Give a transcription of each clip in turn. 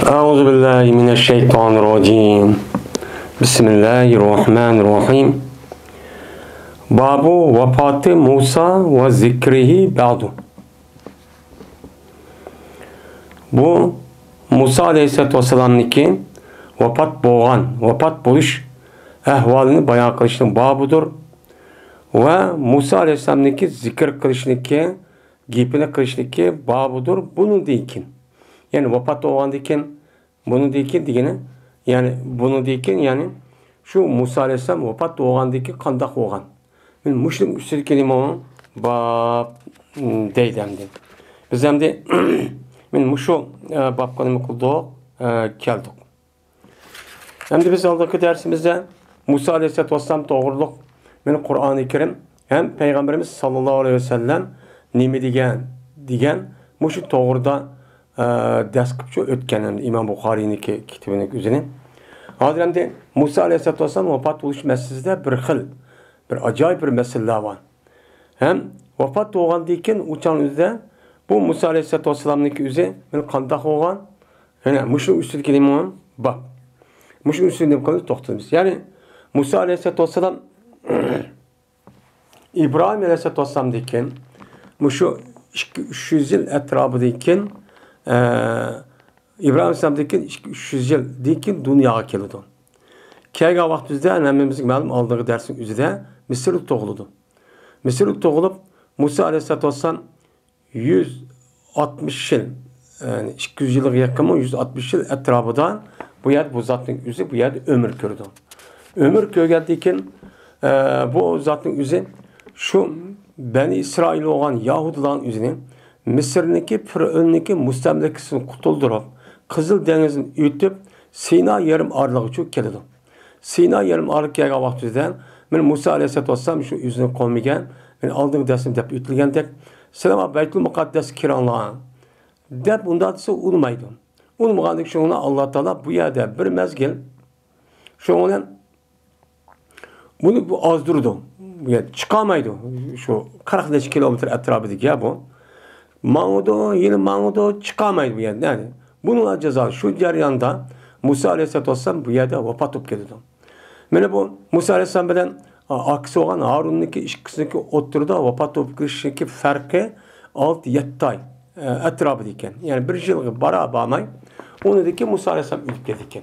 Euzubillahimineşşeytanirracim. Bismillahirrahmanirrahim. Babu vefatı Musa ve zikrihi ba'du. Bu Musa Aleyhisselatü Vesselam'nınki vefat buluş ahvalini bayan kılışının babudur. Ve Musa Aleyhisselam'nınki zikir kılışınınki, gipine kılışınınki babudur. Bunu deyken. Yani vefat olan deyken, bunu deyken diyene, yani bunu deyken yani şu Musa Aleyhisselam vefat olan deyken kandak olan. Yani müşrik üstü kelime bab deydemdi. Biz hem de müşo bab kanımı kıldık, keldik. Hem de biz aldaki dersimizde Musa Aleyhisselatü Vesselam doğruluk, Kur'an-ı Kerim hem Peygamberimiz sallallahu aleyhi ve sellem nemi degen müşo doğruda ders kıpçı ötken İmam Bukhari'nin kitabının üzerine. Hademde Musa Aleyhisselatü Vesselam vefat oluş meselesinde bir acayip bir mesele var. Hem vefat olan deyken uçan üzere bu Musa Aleyhisselatü Vesselam'nınki üzere kandak olan yani müşrik üstü kelime olan bak. Müşrik üstünde bu konuda toxtalımız. Yani Musa Aleyhisselatü Vesselam İbrahim Aleyhisselatü Vesselam deyken müşrik 300 yıl etrafı deyken İbrahim Aleyhisselam deyken 300 yıl deyken dünyaya keldi. Kelgen vaxtımızda annemizin məlum aldığı dersin üzerinde Mısırlık doğuludu. Mısırlık doğulup Musa Aleyhisselatü Vesselam 160 yıl yani 200 yıllık yakımı 160 yıl etrafından bu yer bu zatın üzeri bu yerde ömür gördü. Ömür görgeldiyken bu zatın üzeri şu Beni İsrail olan Yahudilerin üzerine Mısır'daki Firavun'daki müstemlekesini kutuldurup Kızıl Deniz'in ütüp Sina yarım arlığı çok geldi. Sina yarım arlığı gelgen vaxtında ben Musa Aleyhisselatü Vesselam şu yüzüne konmayan ben aldığım dersim dep ütülgen tek Selama Beytül Mukaddes kiranlığa dep bundan sonra olmaydı. Olmayandık şuna Allah Teala bu yerde bir mezgil şuna bunu bu azdırdı. Yani çıkamaydı. Şu 40 kilometre etrafındaki ya bu. Mağudu çıkamaydı bu yerde. Yani bununla ceza şu ceryanda Musa Aleyhisselatü Vesselam bu yerde vefat olup geldi. Yani bu Musa Aleyhisselam bilen aksi olan Harun'unki işkisindeki oturdu vefat olup gelişindeki farkı 6-7 ay etrafındayken. Yani bir yıl bara bağmay. Onu da ki Musa Aleyhisselam ülüp geldikken.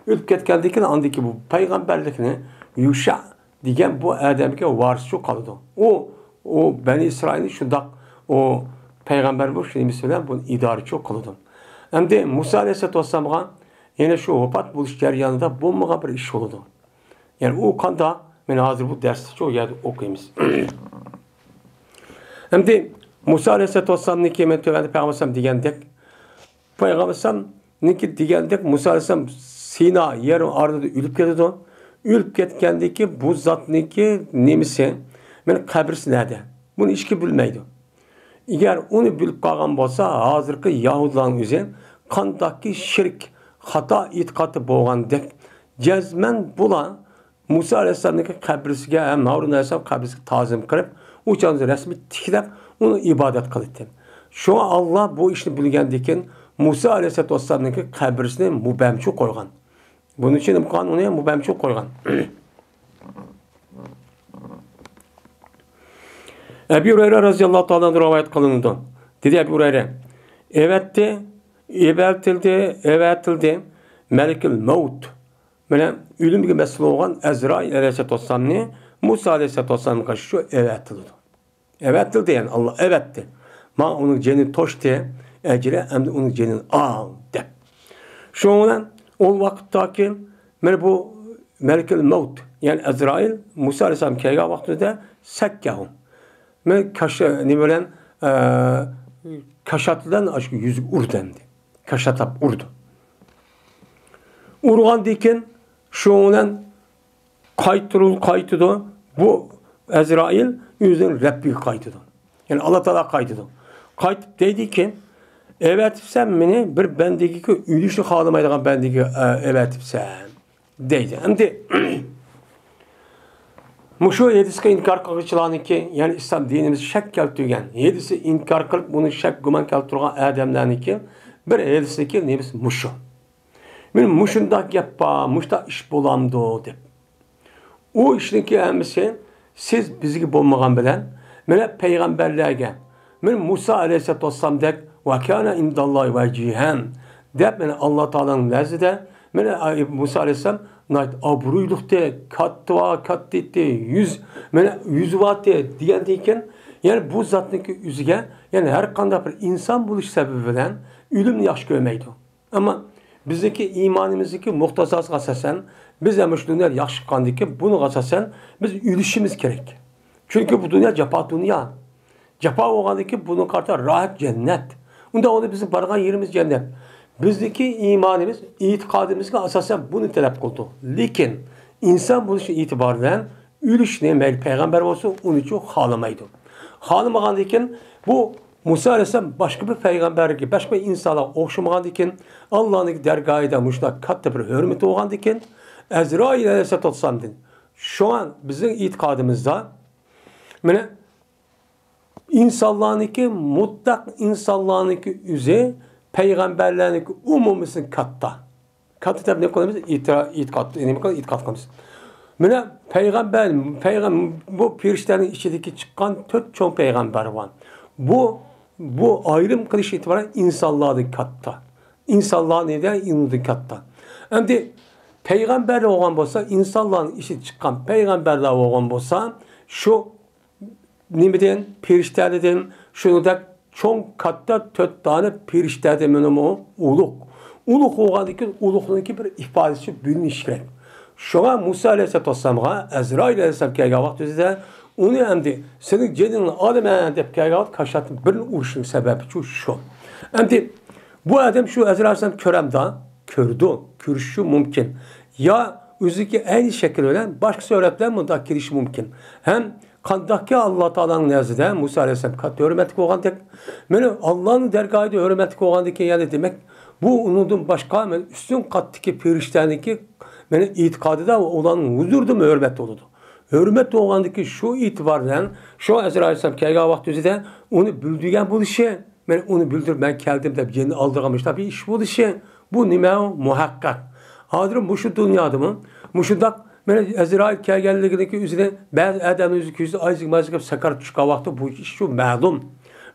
Ülüp geldikken andaki bu peygamberlikini Yuşa diyen bu Adem'e varisi kaldı. O Beni İsrail'in şundak o peygamber bu şeyi mesela bunun idarı çok kaldı. Hem de Musa Aleyhisselatü Vesselam'a yine şu vefat buluş yanında bulmağa bir iş oldu. Yani o kanda ben hazır bu dersi çok yerde okuyayımız. Hem de Musa Aleyhisselatü Vesselam'ın ki Peygamber Aleyhisselam diyen dek Peygamber Aleyhisselam'ın ki diyen dek Musa Aleyhisselam Sina yerin ardında ülüp geldi. Ülüp ketkendeki bu zatniki nemisi ben kabrisi nerede? Bunu hiç ki bilmeydi. Eğer onu bilip kalgan olsa hazırki Yahudilerin üzerine kandaki şirk, hata itikatı boğan dek cezmen bulan Musa Aleyhisselam'daki kabrisine hem Harun Aleyhisselam kabrisine tazim kırıp uçağınızı resmi tikilip onu ibadet kılıttı. Şu an Allah bu işini bilgendeki Musa Aleyhisselatü Vesselam'daki kabrisine mübemçi koygan. Bunun için bu kanunu mübemçi koygan. Ebu Hureyre razıyallahu ta'ala rivayet kılındı. Dedi Ebu Hureyre, evetildi Melikül Mevt. Böyle ölüm gibi mesele olan Ezrail Aleyhisselatü Vesselam'ı Musa Aleyhisselatü Vesselam'a karşı şu evetildi. Evetildi yani Allah evetti. Ma onun cenini toş diye ecre hem de onun cenini al de. Şu olan o vakittaki bu Melikül Mevt yani Ezrail Musa Aleyhisselam kega vaktinde sekkahum. Kaşatıdan aşkı yüzü urdendi. Kaşatap urdu. Urgan diken şu olan kaytıdı. Bu Ezrail yüzden Rabbi kaytıdı. Yani Allah Teala kaytıdı. Kaytıp dedi ki evet sen beni bir bendeki ülüşü halımaydıgan bendeki evet sen deydi. Hem de Muşu yedisi inkar kılıçlarını ki yani İslam dinimiz şek keltürgen. Yedisi inkar kılıp bunu şek güman keltürgen ademlerini ki bir yedisi ki neyimiz muşu. Men muşundak yappa, muşta iş bolamdı dep. O işinki hemisi siz bizgi bolmagan bilen mene peygamberlerge men Musa aleyhissalatu vesselam dek ve kana indallahi vecihen dep mene Allah Taala'nın nezdinde mene Musa aleyhisselam nayt abruylukte katva kattitti yüz vatte diyendiyken yani bu zatniki yüzüge yani her kanda bir insan buluş sebebiyle ölüm yaş görmeydi. Ama bizdeki imanımızdaki muhtazas asasen biz de dünya yaş kandiki bunu asasen biz ölüşümüz gerek. Çünkü bu dünya capa dünya. Capa oğandaki bunun karta rahat cennet. Onda onu bizim bargan yerimiz cennet. Bizdeki imanımız, itikadımızga asasen bunu talep kıldı. Lakin insan buluşu itibariyle ölüş ne meyil peygamber olsun onu için halamaydı. Halamagan diken bu Musa Aleyhisselam başka bir peygamber gibi, başka bir insana okşamagan diken Allah'ın dergahıyla muşta katta bir hürmeti olan diken Ezrail Aleyhisselam din. Şu an bizim itikadımızda yani insanlarınki mutlak insanlarınki üze peygamberlerinki umumisin katta. Katta tabi ne konuyoruz? İtikat. İtikat konuyoruz. Mene peygamber bu pirişlerin içindeki çıkan dört çoğun peygamber var. Bu ayrım kılış itibaren insanların katta. İnsanların neden inandığı katta. Şimdi peygamberler olan olsa insanların içi çıkan peygamberler olan olsa şu nimeden pirişlerden şunu da çok katta dört tane pirişlerden menümü uluk. Uluk oğandaki uluklığındaki bir ifadesi bülünüş gerek. Şuna Musa Aleyhisselatü Vesselam'a Ezrail Aleyhisselam kelge vakti üzere onu emdi. Senin cedinin adem deyip kelge vakti kaşatın birinin uğraşının sebebi şu. Emdi bu adam şu Ezrail Aleyhisselam köremda körüşü mümkün. Ya üzüki aynı şekilde olan başka öğretmen bunda girişi mümkün. Hem kandaki Allah Taala'nın nezdinde Musa Aleyhisselam katı hürmetlik olan tek. Allah'ın dergahıyla hürmetlik olan tek yani demek bu unutun başka üstün kattaki pirişlerdeki yani itikadı da olan huzurdu mu hürmet oldu. Hürmet oğandaki şu itibarla şu Ezrail Aleyhisselam kelga vakti üzere onu büldügen bu işe ben onu büldür ben geldim de yeni aldırgamış tabi iş bu işe bu nime muhakkak. Hadırım bu şu dünyada mı? Muşundak Ezrail kelgelliğindeki üzerine bazı adamın yüzü ayızık mazık sakar çıkan vakti bu iş şu ma'lum.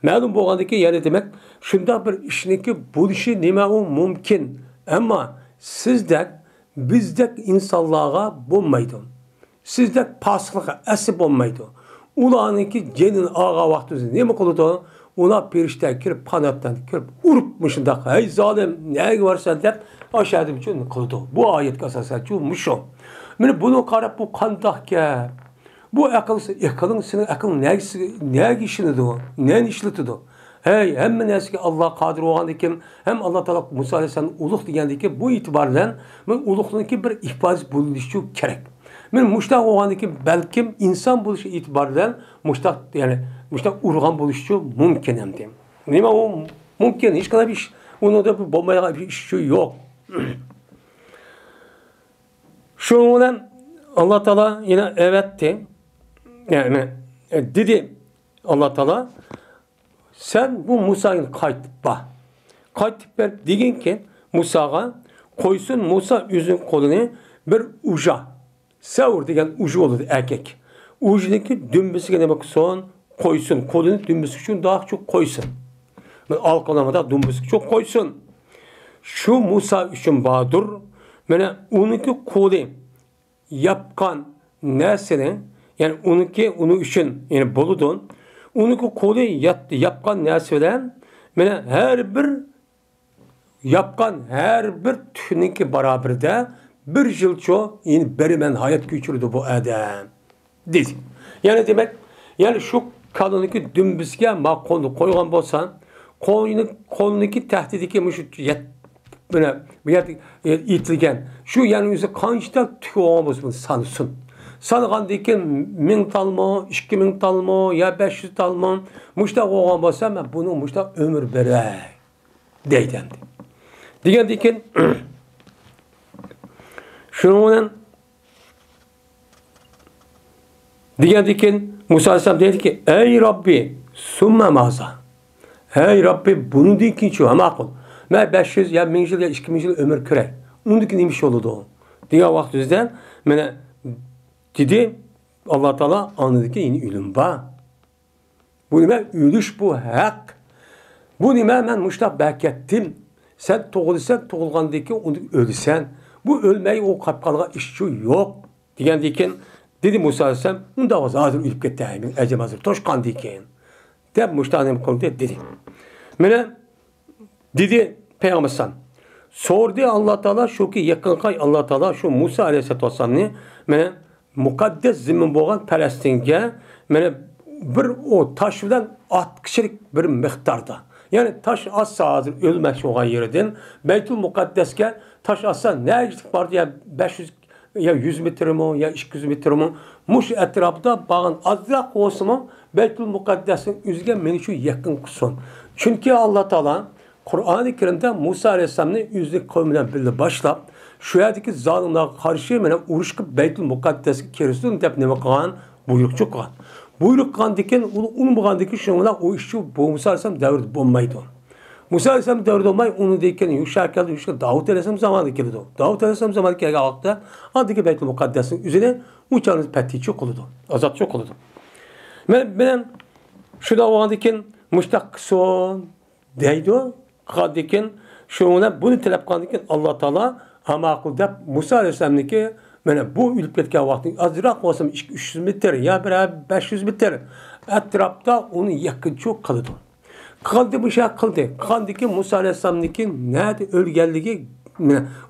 Ma'lum bu oğandaki yani demek şunda bir işindeki bu işi nime mümkün. Ama sizde bizde insanlığa bulmaydı. Sizde paslığa esip olmaydı. Ulanınki cenin ağa vakti ne mi kılıdı? Ona perişte kirip kanattan kirip urupmuşunda. Hey zalim ne varsa deyip aşağıda bir şey kılıdı. Bu ayet kasası çulmuş o. Bunu karap bu kandak ya. Bu akılın senin akılın ne işinidir o? Ne işletidir o? Hey hem eski Allah kadir oğandaki hem Allah Teala Musa Aleyhisselam uluk diyendeki bu itibarla uluklığındaki bir ifaz bulunuşu gerek. Muştak oğandaki belki insan buluşu itibarla muştak yani muştak urgan buluşu mümkün hem diyeyim. Değil mi o mümkün hiç kadar bir iş. Onun da bombaya bir iş yok. Şu olan Allah Teala yine evetti. Yani dedi Allah Teala sen bu Musa'yı kaytıp ver degen ki Musa'ga koysun Musa üzün kolunu bir uca. Savur degen ucu olur erkek. Ucundaki dümbüsü demek son koysun. Kolunu dümbüsü için daha çok koysun. Alkalamada dümbüsü çok koysun. Şu Musa için badur. Yani onunki kolu yapkan nesine yani onu için yani boludun onunki kolu yapkan nesine yani her bir tüninki beraber bir yıl çok yani berimen hayat geçirdi bu adam. Dedi. Yani demek yani şu kadınki dümbüsge ma konu koygan bolsan koluniki tehdidiki müşüt böyle itilgen şu yani yüzü kançta tüyomuz sansın. Sanıgan diken 1000 talmo, 2000 talmo ya 500 talmo muşta oğan bolsa ben bunu muşta ömür berey deydim. Digen diken şunun digen diken Musa Aleyhisselam dedi ki ey Rabbi sümme maza. Ey Rabbi bunu dikin şu ama akıl. Ben 500 ya 1000 yıl ya 2000 yıl ömür kürey. Ondaki neymiş oldu? Diye vaxtizde mene dedi Allah Teala anladı ki yine ölüm var. Bu nime ölüş bu hak. Bu nime ben muştaq bekettim. Sen toğulsan toğulgandaki onu ölsen. Bu ölmeyi o kapkalığa işçi yok. Diyen diken dedi Musa Aleyhisselam onda o hazır ölüp gitti. Ecem hazır toşkan diken. Deb muştaqım kıldı dedi. Mene dedi Peygamber san. Sordu Allah Teala şu ki yakın kay Allah Teala şu Musa Aleyhisselam'ı mene mukaddes zimin boğan Palestin'e mene bir o taş bilen 60 kişilik bir miktarda. Yani taş assa hazır ölmek olan yerden Beytül Mukaddes'e taş assa ne gittik vardı ya 500 ya 100 metre mi ya 200 metre mi muş etrafta bağın azrak olsun mu Beytül Mukaddes'in üzge meni şu yakın kusun. Çünkü Allah Teala Kur'an-ı Kerim'de Musa Aleyhisselam'ın yüzlük kavminden birlikte başlap şu yerdeki zalimlere karşı uğraşıp Beytül Mukaddes'i kerisini dep ne bakan buyrukçu kan. Buyruk kan diken onun bağındaki şunlar o işçi bu Musa Aleyhisselam devrede bulmaydı. Musa Aleyhisselam devrede olmayı onu deyken yükselken Davut Aleyhisselam zamanı geldi. Davut Aleyhisselam zamanı geldi vakti andaki Beytül Mukaddes'in üzerine uçağınız petti çok oldu. Azat çok oldu. Ben şu da o andaki müştak son deydi. Kadikin şuna bunu talep kadikin Allah Teala ama akılda Musa Aleyhisselam'daki yani bu ülüp ketken vakti azrak olsam 300 metre ya bir 500 metre etrafta onu yakın çok kaldı. Kaldı bir şey kaldı. Kaldı ki Musa Aleyhisselam'daki nerede ölgelliği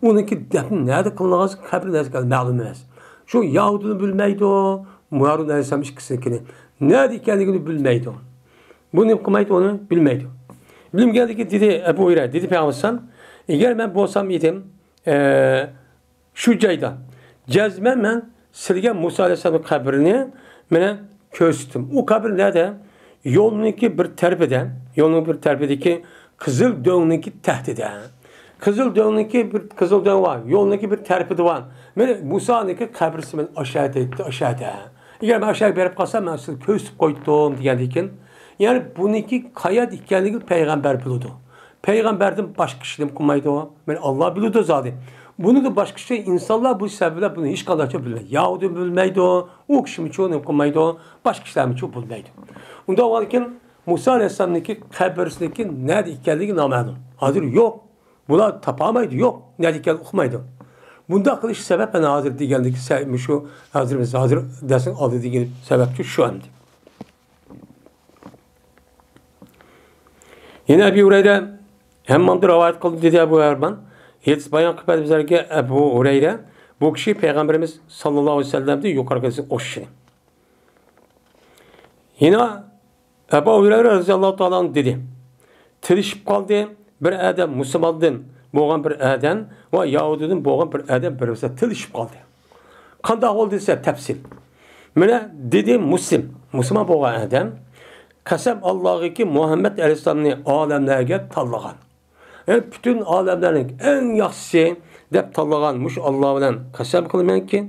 onunki defin nerede kılınacak kabri nerede kaldı malum emas. Şu Yahudunu bilmeydi o Muharrem Aleyhisselam ikisini nerede kendini bilmeydi o. Bunu yapmaydı onu bilmeydi. Bilim geldi ki dedi Ebu Hureyre dedi Peygamber eğer ben bolsam idim şu caydan cezmen ben silgen Musa Aleyhisselam'ın kabrini mene köstüm. O kabir nerede? Yolunki bir terbedeki Kızıl Dağı'nınki tehdide. Kızıl Dağı'nınki bir Kızıl Dağı var. Yolunki bir terpidi var. Mene Musa'nınki kabrisi ben aşağıda. Eğer ben aşağı verip kalsam ben sizi köstüp koydum diyendikin. Yani bununki kaya dikenliği peygamber biliyordu. Peygamberden başka kişilim kumaydı o. Yani Allah biliyordu zaten. Bunu da başka şey insanlar bu sebeple bunu hiç kadarca bilmez. Yahudi bilmeydi o. O kişinin çoğunu kumaydı o. Başka kişilerin çoğu bilmeydi. Onda varken Musa Aleyhisselam'daki kaberisindeki nerede dikenliği namalum. Hazır yok. Buna tapamaydı yok. Nerede dikenliği okumaydı. Bunda akıllı sebep ben hazır dikenliği şu hazır desin aldı dikenliği sebep şu andı. Yine Ebu Hureyre hemmandı rivayet kıldı dedi Ebu Erban. Hiç bayan kıpet bizlerge Ebu Hureyre bu kişi Peygamberimiz sallallahu aleyhi ve sellem'de yukarıdaki o kişi. Yine Ebu Hureyre radıyallahu ta'ala dedi. Tirişip kaldı bir adam Müslüman'dan boğan bir adam ve Yahudi'den boğan bir adam birisi tirişip kaldı. Kanda oldu ise tepsil. Mene dedi Müslüman boğan adam Kasem Allah'ı ki Muhammed Aleyhisselam'ın alemlerine tallağan. Yani bütün alemlerin en yaxşısı dep tallağanmış Allah bilen kasem kılmayan ki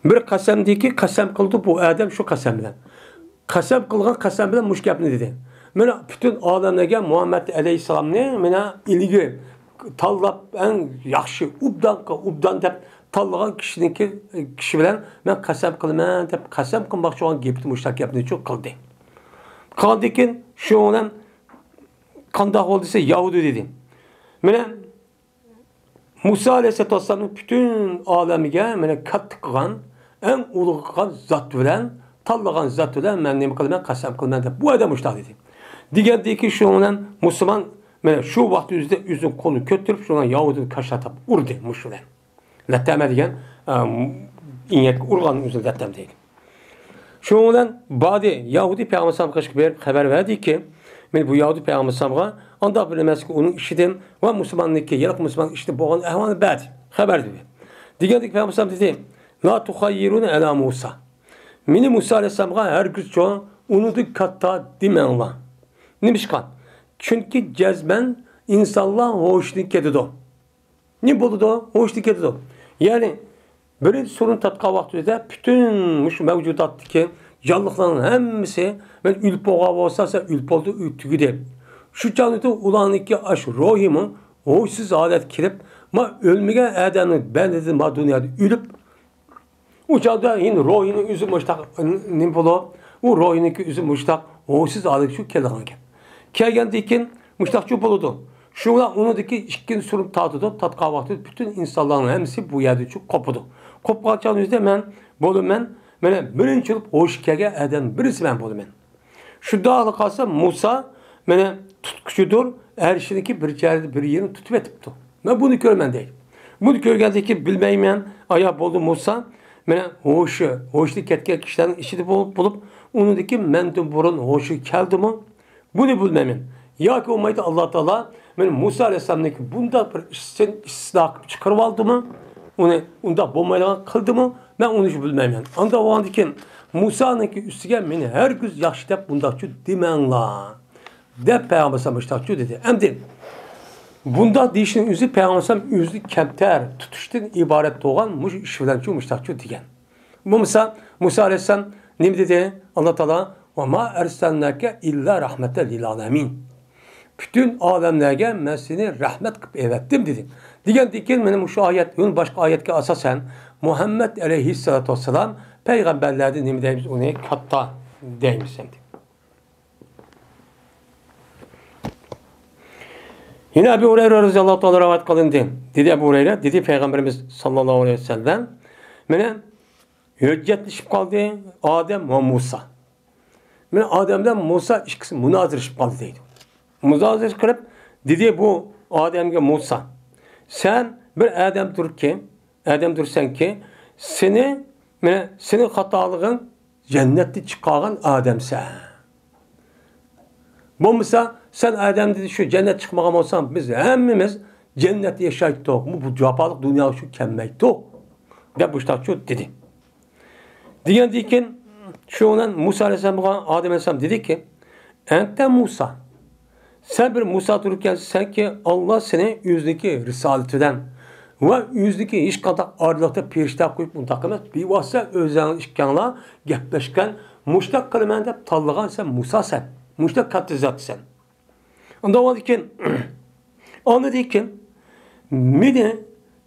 bir kasemdeki kasem kıldı bu adam şu kasem bilen. Kasem kılgan kasem bilen muş gapni dedi. Bütün alemlerine Muhammed Aleyhisselam'ın ilgi tallap en yaxşı ubdan dep tallağan kişi bilen ben kasem kılmam dep kasem kılmak şu an gepti muştak yapını çok kıldı. Kaldıkin şu olan kandak olduysa Yahudi dedi. Musa Aleyhisselam'ın bütün alemiye kat kılan en ulu kılan zat bilen tallağan zat bilen ben neyim kılmam kasem kılmam dep bu adam muştak dedi. Diğer ki şu olan Müslüman şu vakti yüzün kolu kötürüp şu olan Yahudi'nin kaşatıp urdu muşulen. Letteme diyen inek urganın üzerinde lettem değil. Şu olan badi Yahudi Peygamber Sallallahu Aleyhi ve Sellem haber verdi ki bu Yahudi Peygamber Sallallahu anda bilemez ki onun işidim ve Müslümanlık ki yarak Müslüman işte boğan ehvanı bad haber dedi. Diğer Peygamber Sallallahu dedi la tuhayyirun ala Musa. Mini Musa Aleyhisselam'a her gün çoğu onu dikkatta dimenla. Nimişkan. Çünkü cezben insanlar hoşluk ediyor. Ne buldu? Hoşluk ediyor. Yani böyle sorun tatka vaktinde bütün mevcudattaki canlıların hepsi ben ülp oğa olsa ülp oldu tügüde. Şu canlıda ulaniki aş ruhimin oysuz adet kirip ma ölmegen adamın ben dedim ma dünyada ölüp uçağda yine ruhinin üzü müştak nimpolo o ruhiniki üzü müştak oysuz adet şu kelgan gel. Kelgendikin müştakçı buludu. Şuna onundaki ikinci sorum tatıdı, tatka vakti bütün insanların hepsi bu yerde çok kopudu. Kopqançan yüzde men bolumen mene birinci olup hoş kege eden birisi ben bolumen. Şu dağlı kalsa Musa mene tutkucudur. Her şeydeki bir yerde bir yerini tutup etipti. Ben bunu görmen değil. Bunu görgendeki bilmeymeyen ayağı buldu Musa mene hoşlu ketken kişilerin işini bulup onundaki mendum burun hoşu geldi mi? Bunu bilmemen. Ya ki olmaydı Allah Teala ben Musa Aleyhisselam'daki bunda bir istisna çıkarıp aldı mı? Onda bulmayla kıldı mı? Ben onu hiç bilmem yani. Anda o andaki Musa'nınki üstüge beni her gün yaxşı dep bunda şu dimenla. Dep Peygamber Sallallahu dedi. Emdi. Bunda deyişin üzü Peygamber Sallallahu üzü kemter tutuştan ibaret doğan muş işvelen şu müştakçı diyen. Bu Musa Aleyhisselam ne dedi? Allah Teala ve ma erselnake illa rahmeten lil alemin. Bütün alemlerge ben seni rahmet kıp evettim dedi. Diyen diken benim şu ayet, başka ayetke asasen Muhammed aleyhissalatu vesselam peygamberlerden ne deyimiz onu katta deyimiz şimdi. Yine Ebu Hureyre radıyallahu anh rivayet kılındı. Dedi Ebu Hureyre, dedi Peygamberimiz sallallahu aleyhi ve sellem bana hüccetleşip kaldı Adem ve Musa. Ben Adem'den Musa ikisi münazırışıp kaldı dedi. Münazır kırıp dedi bu Adem'e Musa sen bir Adem dursan ki senin hatalığın cennette çıkargan Adem'sen. Bu Musa sen Adem dedi şu cennet çıkmağım olsan biz hemimiz cennette yaşayıp bu capalık dünya şu kemmeydik. De bu işte şu dedi. Diyen diken şu olan Musa Aleyhisselam Adem Aleyhisselam dedi ki ente Musa sen bir Musa dururken sen ki Allah seni yüzdeki risaletinden ve yüzdeki iş kadar ağırlıkta perişte koyup bunu takımız bir vasıta özel işkanla gepleşken muştak kılımende tallığan sen Musa sen. Muştak kattizat sen. Onda o diken onu diken mene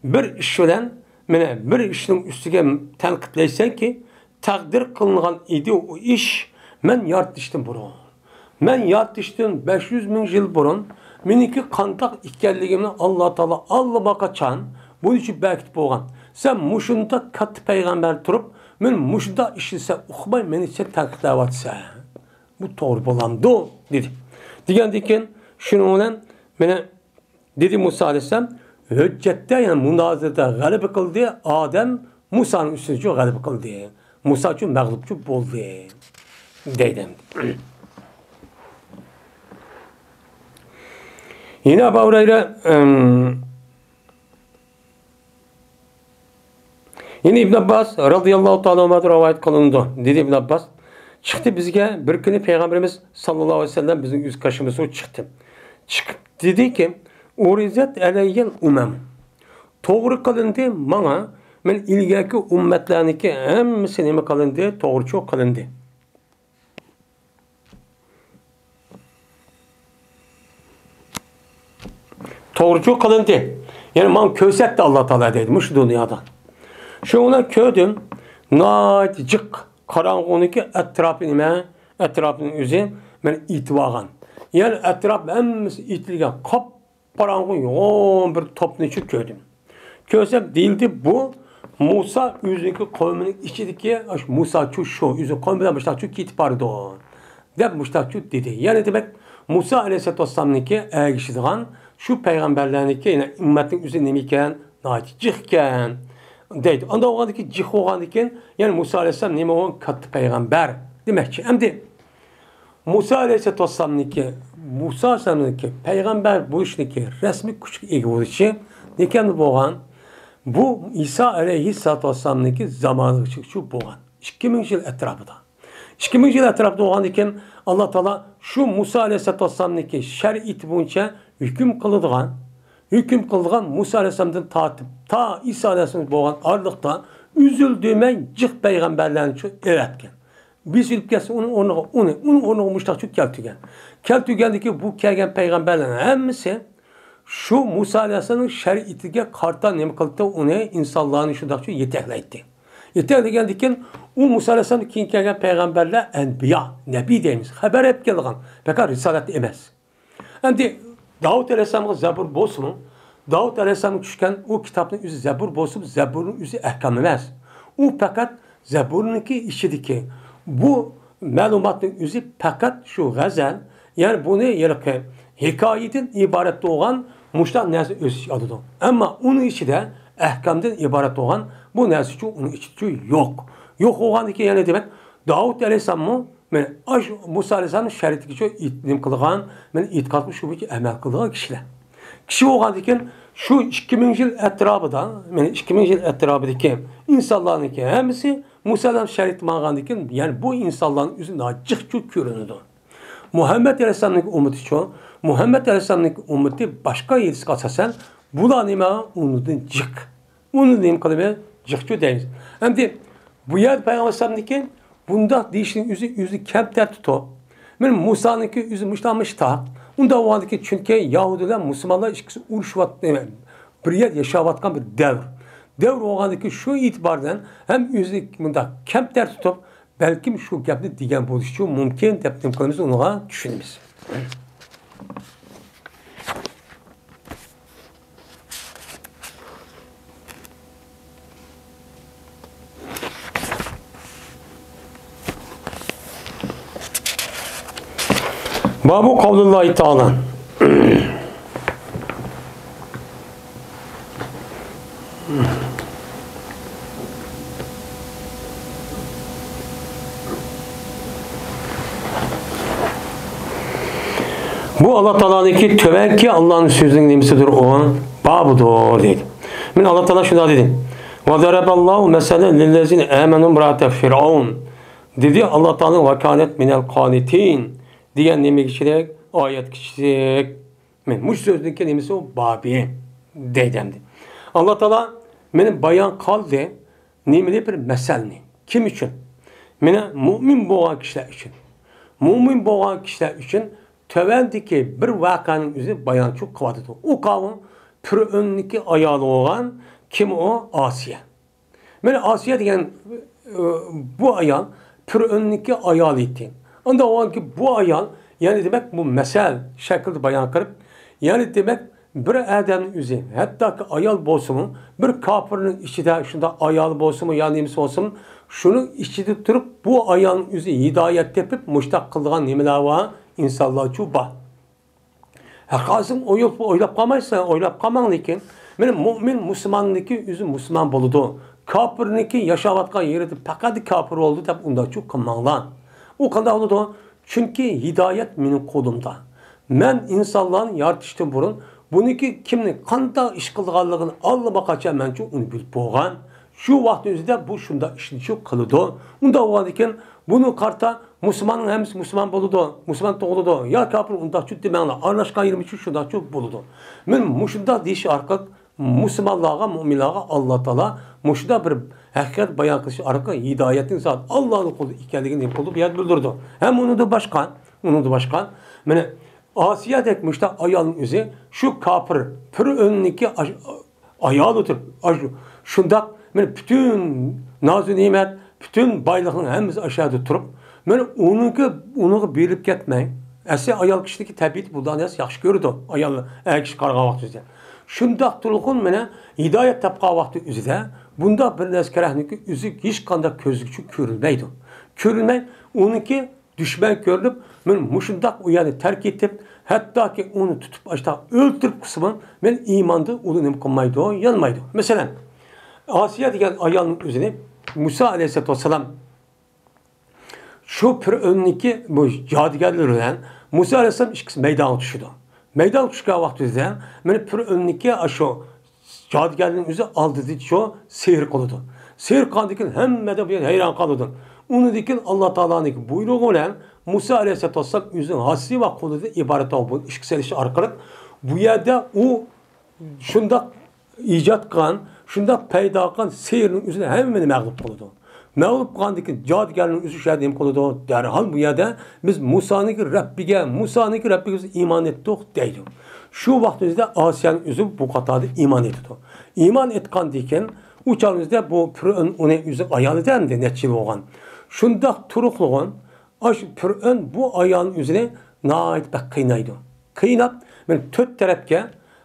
bir işden bir işin üstüge tenkitleysen ki takdir kılınan idi o iş men yartıştım bunu. Men yartıştım 500 bin yıl burun meniki kantak ikkenligimni Allah Teala Allah'a kaçan bu için belki boğan. Sen muşunda kat peygamber turup men muşunda işlese uqmay meni sen takdirlavatsa. Bu doğru bolamdı dedi. Diyen diken şunu olan mene dedi Musa Aleyhisselam hüccette yani münazırda galip kıldı Adem Musa'nın üstüne galip kıldı. Musa için mağlupçu boldu. Dedim. Yine Ebu Hureyre yine İbn Abbas radıyallahu ta'ala anhu rivayet kılındı. Dedi İbn Abbas çıktı bizge bir günü Peygamberimiz sallallahu aleyhi ve sellem bizim yüz kaşımızı çıktı. Çıkıp dedi ki urizet aleyyel umem. Doğru kılındı bana men ilgaki ümmetlerinki hemisi nime kılındı doğru çok kılındı. Doğrucu kılındı. Yani man köset de Allah Teala dedi şu dünyada. Şu ona köydüm naticik karanlık etrafının üzerine ben itvagan. Yani etraf hemisi itilgen kap karanlık yoğun bir toplucu köydüm. Kösep değildi bu Musa yüzündeki kavminin içindeki Musa şu yüzü kavminden müştak kitip vardı o. Dep müştak dedi. Yani demek Musa Aleyhisselatü Vesselam'nınki ergişidiğen şu peygamberlerinki yine ümmetin üzerine iken naticikken deydi. Onda oğandaki cih oğandaki yani Musa Aleyhisselam neyme oğan katı peygamber demek ki. Hem de Musa Aleyhisselatü Vesselam'ınki peygamber bu işindeki resmi küçük ilgi oluşu neken boğan bu İsa Aleyhisselatü Vesselam'ınki zamanı şu boğan. 2000 yıl etrafında. 2000 yıl etrafında olan iken Allah Teala şu Musa Aleyhisselatü Vesselam'ınki şer'it boyunca hüküm kıldığan Musa Aleyhisselam'dan ta İsa Aleyhisselam'ın boğan aralıkta üzüldüğüme cık peygamberlerini çok eretken. Biz ülkesi onu müştak çok geldikken. Keltügendeki bu kelgen peygamberlerin hemmisi şu Musa Aleyhisselam'ın şeriatige karta nemi kılıpta onu insanların şundakçı yetekleydi. Yeteklegendikten o Musa Aleyhisselam'ın keyin kelgen peygamberler enbiya, nebi deymiz. Haber hep gelgan. Fakat risalet emez. Endi Davut Aleyhisselam'ın Zebur bolsun. Davut Aleyhisselam'ın düşken o kitabın üzü Zebur bolsun, Zebur'un üzü ehkam emez. O fakat Zebur'unki işidiki bu malumatın üzü fakat şu gazel, yani bunu yerke hikayetin ibaret olan muştak nesi öz adıdır. Ama onun içi de ehkamdan ibaret olan bu nesi şu onun içi yok. Yok olan ki yani demek Davut Aleyhisselam'ın Musa Aleyhisselam'ın şeriatiki şu itnim kılgan, itikadlı şu bir emel kılgan kişiler. Kişi olan diken şu 2000 yıl etrafında, 2000 yıl etrafındaki insanların ki hemisi Musa Aleyhisselam şeriat mağan diken, yani bu insanların üzerinde açık çok görünüyordu. Muhammed Aleyhisselam'ın ümmeti şu, Muhammed Aleyhisselam'ın ümmeti başka yerisi kaçasan, bu da nime unudun cık. Unudun kaleme cıkçı değil. Hem de bu yer Peygamber Aleyhisselam'ın bunda değiştiğin yüzü kemter tutup, benim Musa'nınki yüzü müştamış ta, onda o andaki çünkü Yahudiler, Müslümanlar işkisi uruşvat demem. Bir yer yaşavatkan bir devr. Devr o andaki şu itibardan hem yüzü bunda kemter tutup, belki şu gapni diyen buluşu mümkün tepkimimizi ona düşünmemiz. Babu kavlullahi ta'ala. Bu Allah Teala'daki tövenki Allah'ın sözünün nimisidir o babudur dedi. Ben Allah Teala şunu dedi. Ve zaraballahu meselen lillezine amenu imra'ate firavun. Dedi Allah Teala vekalet minel qanitin diyen nemi kişiler ayet kişiler. Bu sözünün nimisi o babi dedemdi. Allah Teala benim bayan kaldı nimeli bir meselni. Kim için? Mene mümin boğan kişiler için. Mümin boğan kişiler için tövendeki bir vakanın üzeri bayan çok kıvatıdır. O kavim pür önündeki ayalı olan kim o? Asiye. Yani Asiye diyen bu ayal pür önündeki ayalı etti. Onda o an ki bu ayal yani demek bu mesel şekilde bayan kırıp yani demek bir adamın üzeri hatta ki ayal bolsun bir kafirin içinde şunda ayal bolsun mu yani nimsi olsun şunu içinde durup bu ayalın üzeri hidayet yapıp müştak kılgan nimeler var. İnsanlar çuba. Hakikaten oylap kalmaysa oylap kalman lekin benim mümin Müslümanlıkı üzüm Müslüman boludu. Kafirniki yaşavatkan yeride fakat kafir oldu da onda çok kılmanlar. O kadar oldu çünkü hidayet benim kolumda. Ben insanların yaratıştım burun. Bununki kimin kanda iş kılganlığını Allah'a kaçan ben çok onu bilip boğan. Şu vakti üzerinde bu şunda işini çok kılıdı. Onda o varken bunu karta Müslümanın hemisi Müslüman boludu. Müslüman doğuludu. Ya kafir onda çok demenler. Anlaşkan 23 şunda çok boludu. Ben muşunda dişi arka Müslümanlığa, müminlığa Allah Teala muşunda bir hakikat bayan kılışı arka hidayetin zat Allah'ın kulu ikenliğini kulu bir yer bildirdi. Hem onu da başkan. Yani Asiye dekmişte ayağının üzeri şu kafir pür önündeki ayağıdır. Şunda yani bütün nazı nimet, bütün baylığın hemimiz aşağıda turup yani onu bilip gitmeyin. Ese ayal kişideki təbiət buradan yaxşı görürdü. Ayal kişi qarğa vaxtı. Şundaq turulğun mənə hidayət tapqa vaxtı üzüdə bunda bir nəskərəhniki üzü hiç qanda közlükçü görülməydi. Görülmək onunki düşmən görülüb mən muşundaq uyanı tərk etib hatta ki onu tutup aşağı öldürüp kısmın mən imandı onu nem qılmaydı, yanmaydı. Mesela Asiye diyen ayalın üzerine Musa Aleyhisselatü Vesselam şu pür önündeki bu yadigarlarından Musa Aleyhisselam işkisi meydana düşürdü. Meydana düşürdüğü vaxtında beni pür önündeki aşı yadigarların üzerine aldı dedi şu seyir koludu. Seyir kandıkın hem de bir hayran kalıyordun. Onu dikin Allah Teala'nın buyruğu olan Musa Aleyhisselatü Vesselam üzerine hasi ve koludu ibaret oldu. İşkisel işi arkalık. Bu yerde o şunda icat kan, şunda peyda kan seyirin üzerine hemen mağlup oldu. Mağlup qandaki cadigarning o'zi shu dem qiladi. Darhol bu yerda biz Musa'niki Rabbiga iymon etdik deydi. Shu vaqtimizda Osiyaning o'zi bu qatorda iymon etdi. Iymon etgandan keyin u chog'imizda bu Fir'avn uni o'zi ayolidan necha yil bo'lgan. Shundoq turuqlig'on, ash Fir'avn bu ayolning o'zini nayt bak qiynaydi. Qiynab, men to'rt tarafga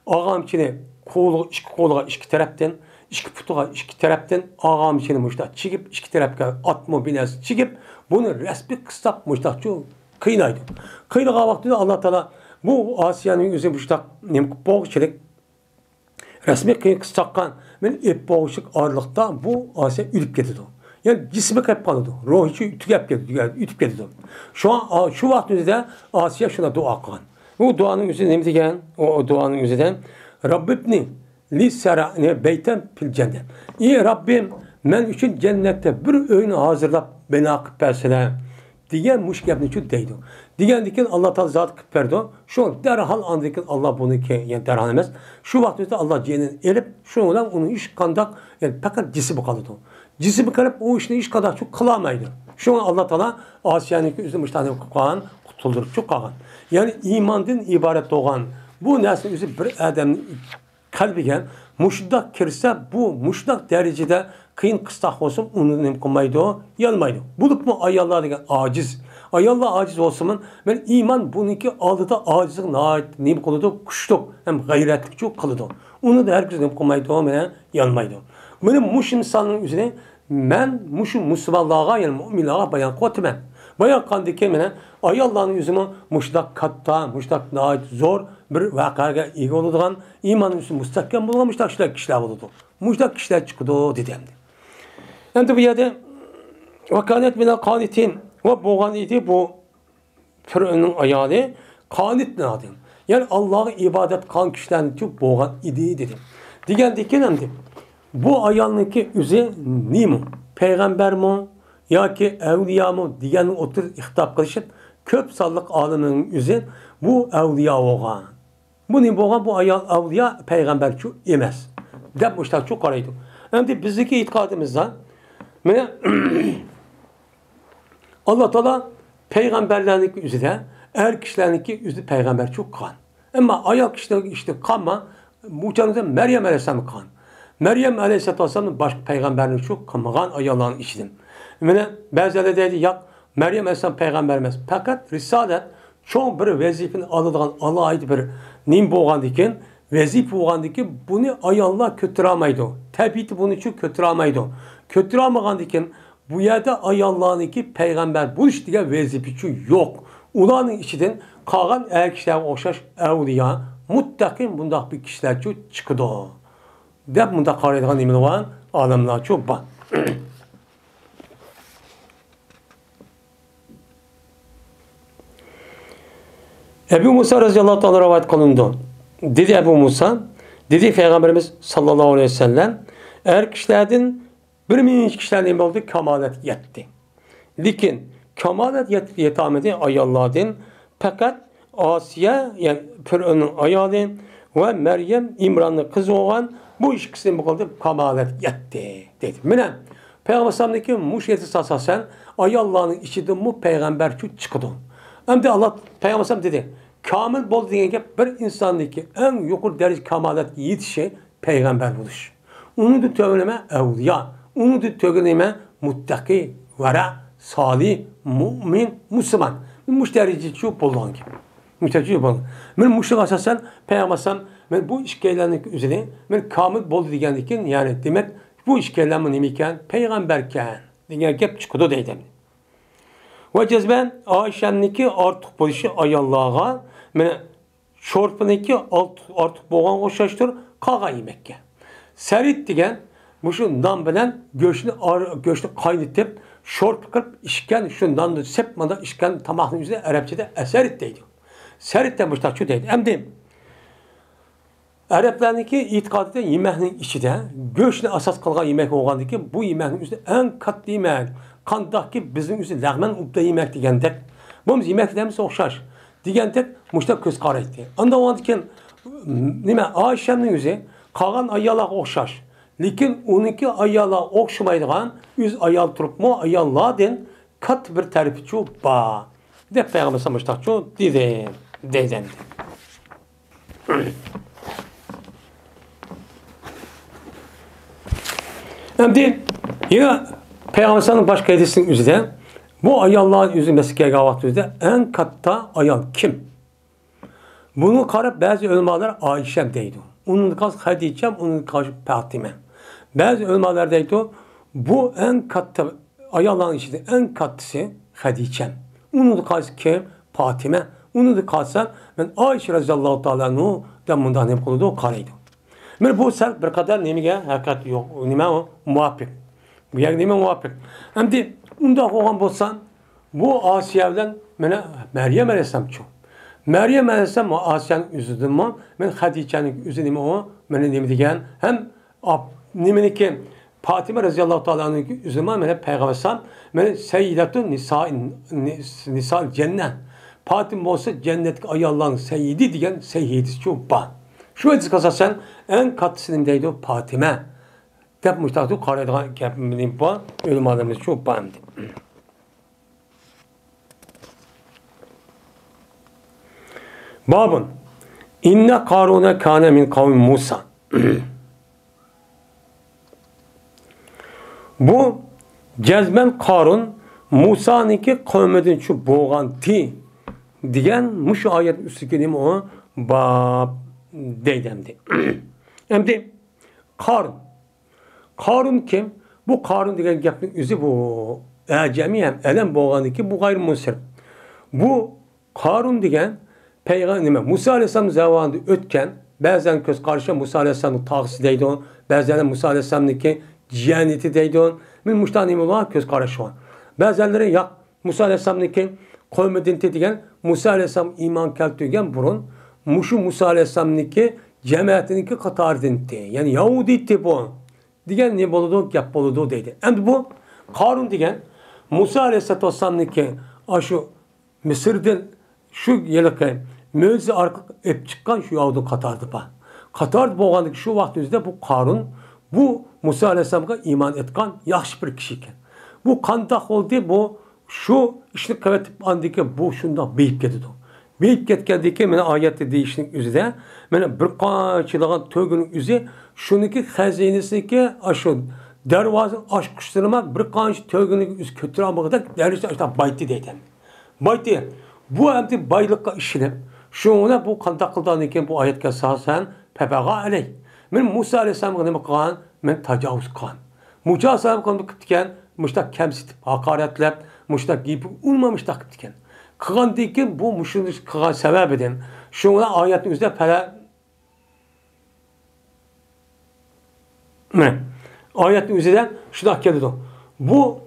og'amchini qo'liga ikki tarafdan, ikki putiga ikki tarafdan og'amchini mushtaq chigib, ikki tarafga otmo binasi chigib, buni rasmiy qistaq mushtaqchu qiynaydi. Qiynagan vaqtida Alloh taolo bu Osiyaning o'zi mushtaq bo'g'chilik rasmiy qistaqqan men ep bo'g'chilik orliqda bu Osiya o'lib ketadi. Yani cismi kayıp kaldı. Ruhu ütüp ketdi. Şu vaqtimizda Asiya şuna dua qilgan. Bu duanın üzerinde nima degan? O duanın üzerinden Rabbibni li sara'ni beyten fil cennet. Ey Rabbim, men üçün cennette bir öğünü hazırlap beni qilib berseler degan mush gapni chu deydi. Degandan Allah Taala zot qilib berdi. Shu darhol andikin Allah bunu yani darhol emas. Shu vaqtda Allah jinini elib, shu bilan uni ish qandaq, yani faqat jismi qoladi. Jismi qilib o ishni ish qadar chu qilolmaydi. Shu Allah Taala Osiyaniki o'zini mushtani qilib qolgan, qutuldirib chu qolgan. Yani iymondan iborat bo'lgan bu narsa o'zi bir odamning qalbiga mushdoq kirsa, bu mushdoq darajada qiyin qistaq olsun, onu nem qilmaydi, yalmaydi. Bulupmu ayollar degan aciz. Ayollar aciz olsun, men iman buniki oldida acizlik nem qiladi, kuchliq, ham g'ayratlik qiladi. Onu da herkes nem qilmaydi, men yalmaydi. Meni mush insonning o'zini men mush musulmonlarga, ya'ni mu'minlarga bayon qilaman. Bayon qilgandan men ayollarning o'zini mushdoq katta, mushdoq zo'r bir voqeaga ega bo'ladigan, iymoni uchun mustahkam bo'lgan mushdoq kishilar bo'ladi. Mushdoq kishilar chiqdi dedim. Endi bu yerda vakanet bilan qanitin va bo'lgan edi bu Fir'avnning ayoli qanit dedim. Yani Allah'a ibadet qilgan kishilarning çok bo'lgan edi dedim. Degandan keyin endi bu ayolniki o'zi nima? Payg'ambarmi yoki avliyomi deganni o'tirib ixtilof qilishib, ko'p sonliq olimning o'zi bu avliyo bo'lgan. Bu nima bo'lgan? Bu ayol avliyo, payg'ambarchi emas deb mushtaqchi qaraydi. Endi bizdagi e'tiqodimizda mana Allah Taala payg'ambarlarniki o'zida, er kishilarniki o'zi payg'ambarchi qilgan. Ammo ayol kishilarga işte qanma, bu chog'da Maryam alayhisalom qilgan. Maryam alayhisalom boshqa payg'ambarni shu qilmagan ayollarning ichidan. Mana ba'zilar deydi, yo'q, Maryam alayhisalom payg'ambar emas, faqat risolat cho'ng bir vazifani oladigan alohida bir nim bo'lgandan keyin, vazif bo'lgandan keyin buni ayollar ko'tara olmaydi. Tabiati buni uchun ko'tara olmaydi. Ko'tara olmagandan keyin bu yerda ayollarniki payg'ambar bo'lish degan vazifa yo'q. Ularning ichidan qolgan er kishilarga o'xshash avliyo, muttaqin bundaq bir kishilar chiqdi. Deb bunda qaraydigan nimalar olimlar çok bor. Ebu Musa radıyallahu ta'ala rivayet kılındı. Dedi Ebu Musa, dedi Peygamberimiz sallallahu aleyhi ve sellem, er kişilerden bir minç kişilerden oldu kemalet yetti. Lakin kemalet yetamedi ayollardan, fakat Asiye yani Fir'avn'ın ayoli ve Meryem İmran'ın kızı olan bu ikisinin bu kadar kemalet yetti dedi. Mine Peygamber'deki muşiyeti sasasen ayolların içinde mu peygamber çıktı. Hem de Allah Peygamber dedi, kamil bol diyen ki bir insandaki en yukarı derece kemalet yetişi peygamber buluş. Onu da tövleme evliya, onu da tövleme muttaki, vera, salih, mümin, Müslüman. Müşterici çok bolan gibi. Müşterici bolan. Ben müşrik asasen Peygamber men bu işgeylerin üzerine men kamil bol degandiki, yani demek bu işgeyler mi nimiken peygamberken degan gap chiqdi deydim. Ve cezben Ayşe'ninki artıq bo'lişi ayollarga men şorpiniki artıq bo'lgan o'xshashtir qolgan yemekka. Sarit degan bu shu non bilan go'shtni qaynatib şorp qilib ishgan shu nonni sepmada ishgan tomoqning o'zida arabchada asarit deydi. Saritdan boshqa deydi. Endi Araplarniki e'tiqodida yemekning ichida go'shtni asos qilgan yemek bo'lgandan keyin bu yemekning o'zida eng katta yemek, qandaqki bizning o'zi lag'man ubda yemek degandek, bu yemeklarimiz o'xshash degandek mushta ko'z qaraydi. Unda o'ndan keyin nima Oyshemning o'zi qolgan ayollarga o'xshash Lekin oniki ayala okşamaydigan, üz ayal turupmu ayalladın kat bir tarifi çu ba. De Peygamber samıştak çu dedim. Şimdi yine Peygamber sallallahu başka hadisinin üzerinde bu ayalların yüzü Mesike'ye gavatı üzerinde en katta ayal kim? Bunu karıp bazı ulemalar Ayşem deydi. Onun karşı Hadice'm, onun karşı Fatime. Bazı ulemalar deydi bu en katta ayalların içinde en kattısı Hadice'm. Onun karşı kim? Fatime. Onun da karşı ben Ayşe radıyallahu ta'ala nu da bundan ne kuludu karıydı. Men bu sel bir kadar nemige hakikat yok. Nime o? Muvaffak. Bu yer nime muvaffak. Şimdi unda olan bolsan bu Asiya'dan mene Meryem Aleyhisselam çok. Meryem Aleyhisselam o Asiya'nın üzüdüm mü? Men Hadice'nin üzüdüm o. Mene nime diyen hem nimeni ki Fatime radıyallahu ta'ala'nın üzüdüm mene Peygamber sallam mene Seyyidetun Nisa cennet. Fatime olsa cennetteki ayalların seyyidi diyen seyyidi çok ba. Şu hadis kasasen en katlısının deydi o Fatime. Tep müştakı karaydıgan kepiminin bu ölüm adamımız çok bağımdı. Babun İnne Karune kâne min kavmi Musa. Bu cezmen Karun Musa'nınki kavmedin şu boğan ti diyen muş ayet üstü kelime o bab deydemdi. Hem de Karun kim? Bu Karun diyen gapın üzü bu. Cemiyem elem boğandı ki bu gayr musir. Bu Karun diyen Peygamber Musa Aleyhisselam zamanında ötken bazen göz karşı Musa Aleyhisselam'ın tağısı deydi on. Bazen Musa Aleyhisselam'daki cihaneti deydi on. Min muştanim olarak göz karşı on. Bazenleri ya Musa Aleyhisselam'daki koymedinti diyen Musa Aleyhisselam iman keltügen burun. Muşu Musa Aleyhisselam'nınki cemaatininki Katar dinti. Yani Yahudi tipi diyen ne boludu, yap boludu deydi. Hem bu Karun diyen Musa Aleyhisselam'ınki şu Mısır'dan şu yelke müze arka hep çıkan şu Yahudi Katar'dı ba. Katar'dı boğandaki şu vaktimizde bu Karun bu Musa Aleyhisselam'a iman etken yaxşı bir kişiyken. Bu kantak oldu bu şu işte kıvetip andaki bu şunda beyip gidiyordu. Beyip getkendeki mene ayette deyişinin üzerinde mene bir qançılığın tögünün üzeri şununki hazinesindeki aşı dervazın aşkıştırmak bir qançı tögünün üz kötüramıqda derisi işte bayti deyden. Bayti bu hem baylıkka işinip şuna bu kantakıldan iken bu ayetke sahasen pebaga aley. Men Musa Aleyhisselam'a ne qan men tacavuz qan. Musa Aleyhisselam'a qıptiken muştak kemsitip hakaretlep muştak giyip olmamıştak qıptiken. Kıgan deyken bu muşunu kıgan sebep edin. Şuna ayetin üzerinde pele ne? Ayetin üzerinden şuna geldi. Bu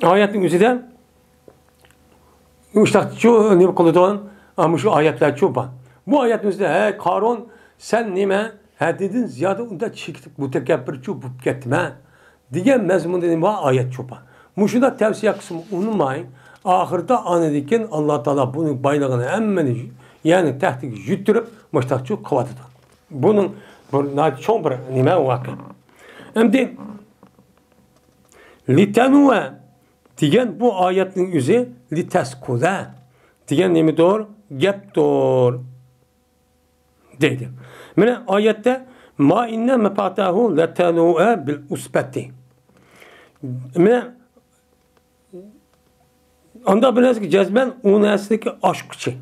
ayetin üzerinden muştak şu ne kılıdığın ama şu ayetler çoban. Bu ayetin üzerinde Karun sen nime dedin ziyade onda çektik mütekebbir çubup gitme. Diyen mezmun dedim var ayet çoban. Muşunda tavsiye kısmı unutmayın. Ahırda anedikken Allah Teala bunun baylığını emmeni yani tehtik yüttürüp müştakçı kıvatıdı. Bunun çok bir nime vakı. Hem de litenuve diyen bu ayetin yüzü liteskude diyen nemi doğru gep doğru dedi. Mene ayette ma inne mefatahu letenuve bil usbeti. Mene anda biliriz ki cezben o nesildeki aşkçı.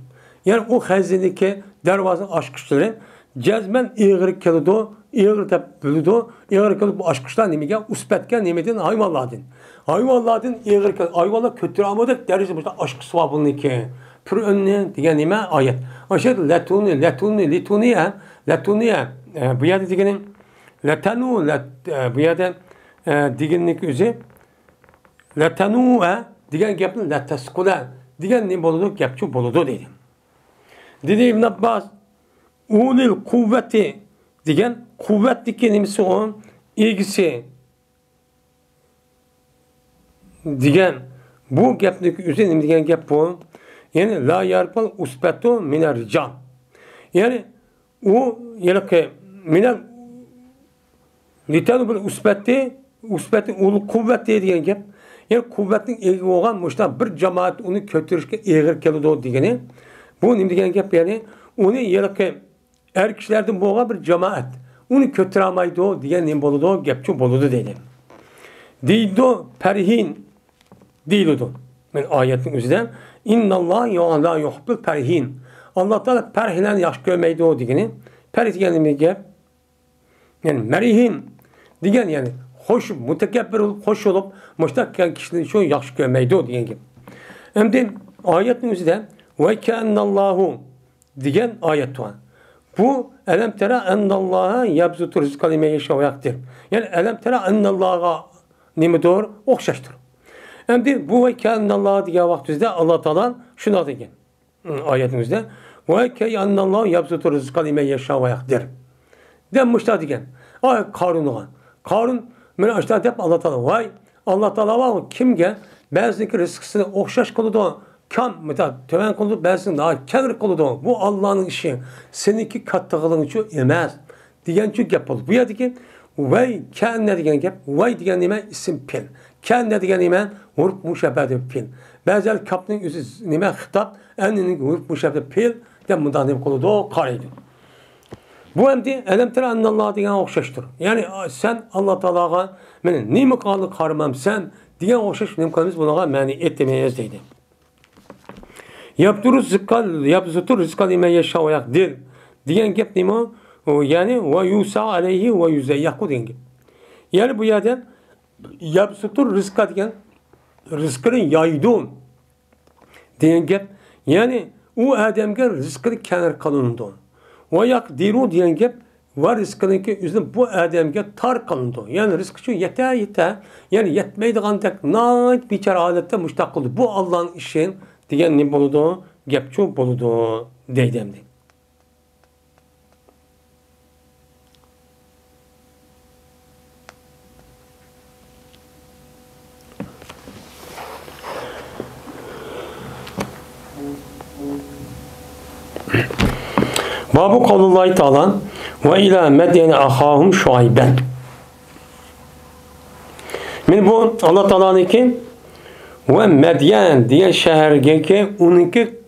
Yani o hazinedeki dervazın aşkçıları cezben iğri kılıdı, iğri tepülüdü, iğri kılıdı bu aşkçılar nemige usbetken nemedin hayvalladın. Hayvalladın iğri kılıdı, hayvallah kötü amadık derisi burada aşk sıvabını ki. Pür önüne diyen neme ayet. Aşağı letuniye bu yerde diyenin letanu bu yerde diyenlik üzü letenu'e diyen gapın leteskule diyen ne boludu gapçı boludu dedim. Dedi İbn Abbas ulil kuvveti diyen kuvvet kelimesi onun ilgisi diyen bu gaplık üzerine diyen gap bu yani la yarpal usbetu miner rical yani o yelke miner Niten bir usbeti ulu kuvvet degan gap. Yani kuvvetning egi bo'lgan mushta bir jamoat uni ko'tarishga eg'ir keladi degani. Bu nima degan gap? Ya'ni uni yilqi er kishilardan bo'lgan bir jamoat uni ko'tara olmaydi degan nima bo'ladi? Gapchi bo'ladi deydi. Deydi perhin deyildi. Men oyatning o'zida innalloha la yuhibbul perhin. Alloh taolo perhinlarni yaxshi ko'rmaydi degani. Perh degan nima gap? Yani merihin degan yani hoş mutakabbir olup hoş olup müştakkan kişinin şu yaxşı görmeydi o degan gap. Endi oyatning o'zida ve kennallahu degan oyat var. Bu elem tera ennallaha yabzutur rizqa limen yeşâ'dir. Yani elem tera ennallaha nimedir? O'xshashdir. Endi bu ve kennallahu degan vaqtida Alloh taolo shuni degan. Oyatning o'zida ve kennallahu yabzutur rizqa limen yeşâ'dir. Denmişler degan. Ay Karun'a. Karun men aşağı dep Allah Teala vay Allah Teala var kimge bazıki rızkısını okşaş kılıdı. Kam mesela töven kılıdı bazısını daha kenir kılıdı. Bu Allah'ın işi. Seninki kattığılığın için emez. Diyen çünkü gap oldu. Bu ya ki vay kendine diyen gap. Vay diyen nime isim pil. Kendine diyen nime vurup muşabbede pil. Bazı kapının yüzü nime hitap. Eninin vurup muşabbede pil. Den bundan nime kılıdı o karıydı. Bu endi elem tera ennallah degan o'xshashdir. Ya'ni sen Alloh taologa meni nima qilib qaramam sen degan o'xshash nimqamiz bunaqa ma'ni etmaymiz deydi. Yabzutur rizqal limen yeşâ'dir degan gap nima? Ya'ni va yusa alayhi va yuzayyaqu degan gap. Ya'ni bu yerda yabzutur rizqa degan rizqini yaydi degan gap. Ya'ni u odamga rizqini kanir qilindi. Vayak diru diyen gap var rızkınınki üzüm bu adamga tar kılındı. Yani rızkı şu yeter. Yani yetmeydiğen tek nait biçare halette müştak oldu. Bu Allah'ın işin diyen ne buludu? Gapçu buludu deydemdi. Babu kavlullahi ta'ala ve ila medyene ahahum şuayben. Men bu Allah Teala'nınki ve Medyen diye şehirge onunki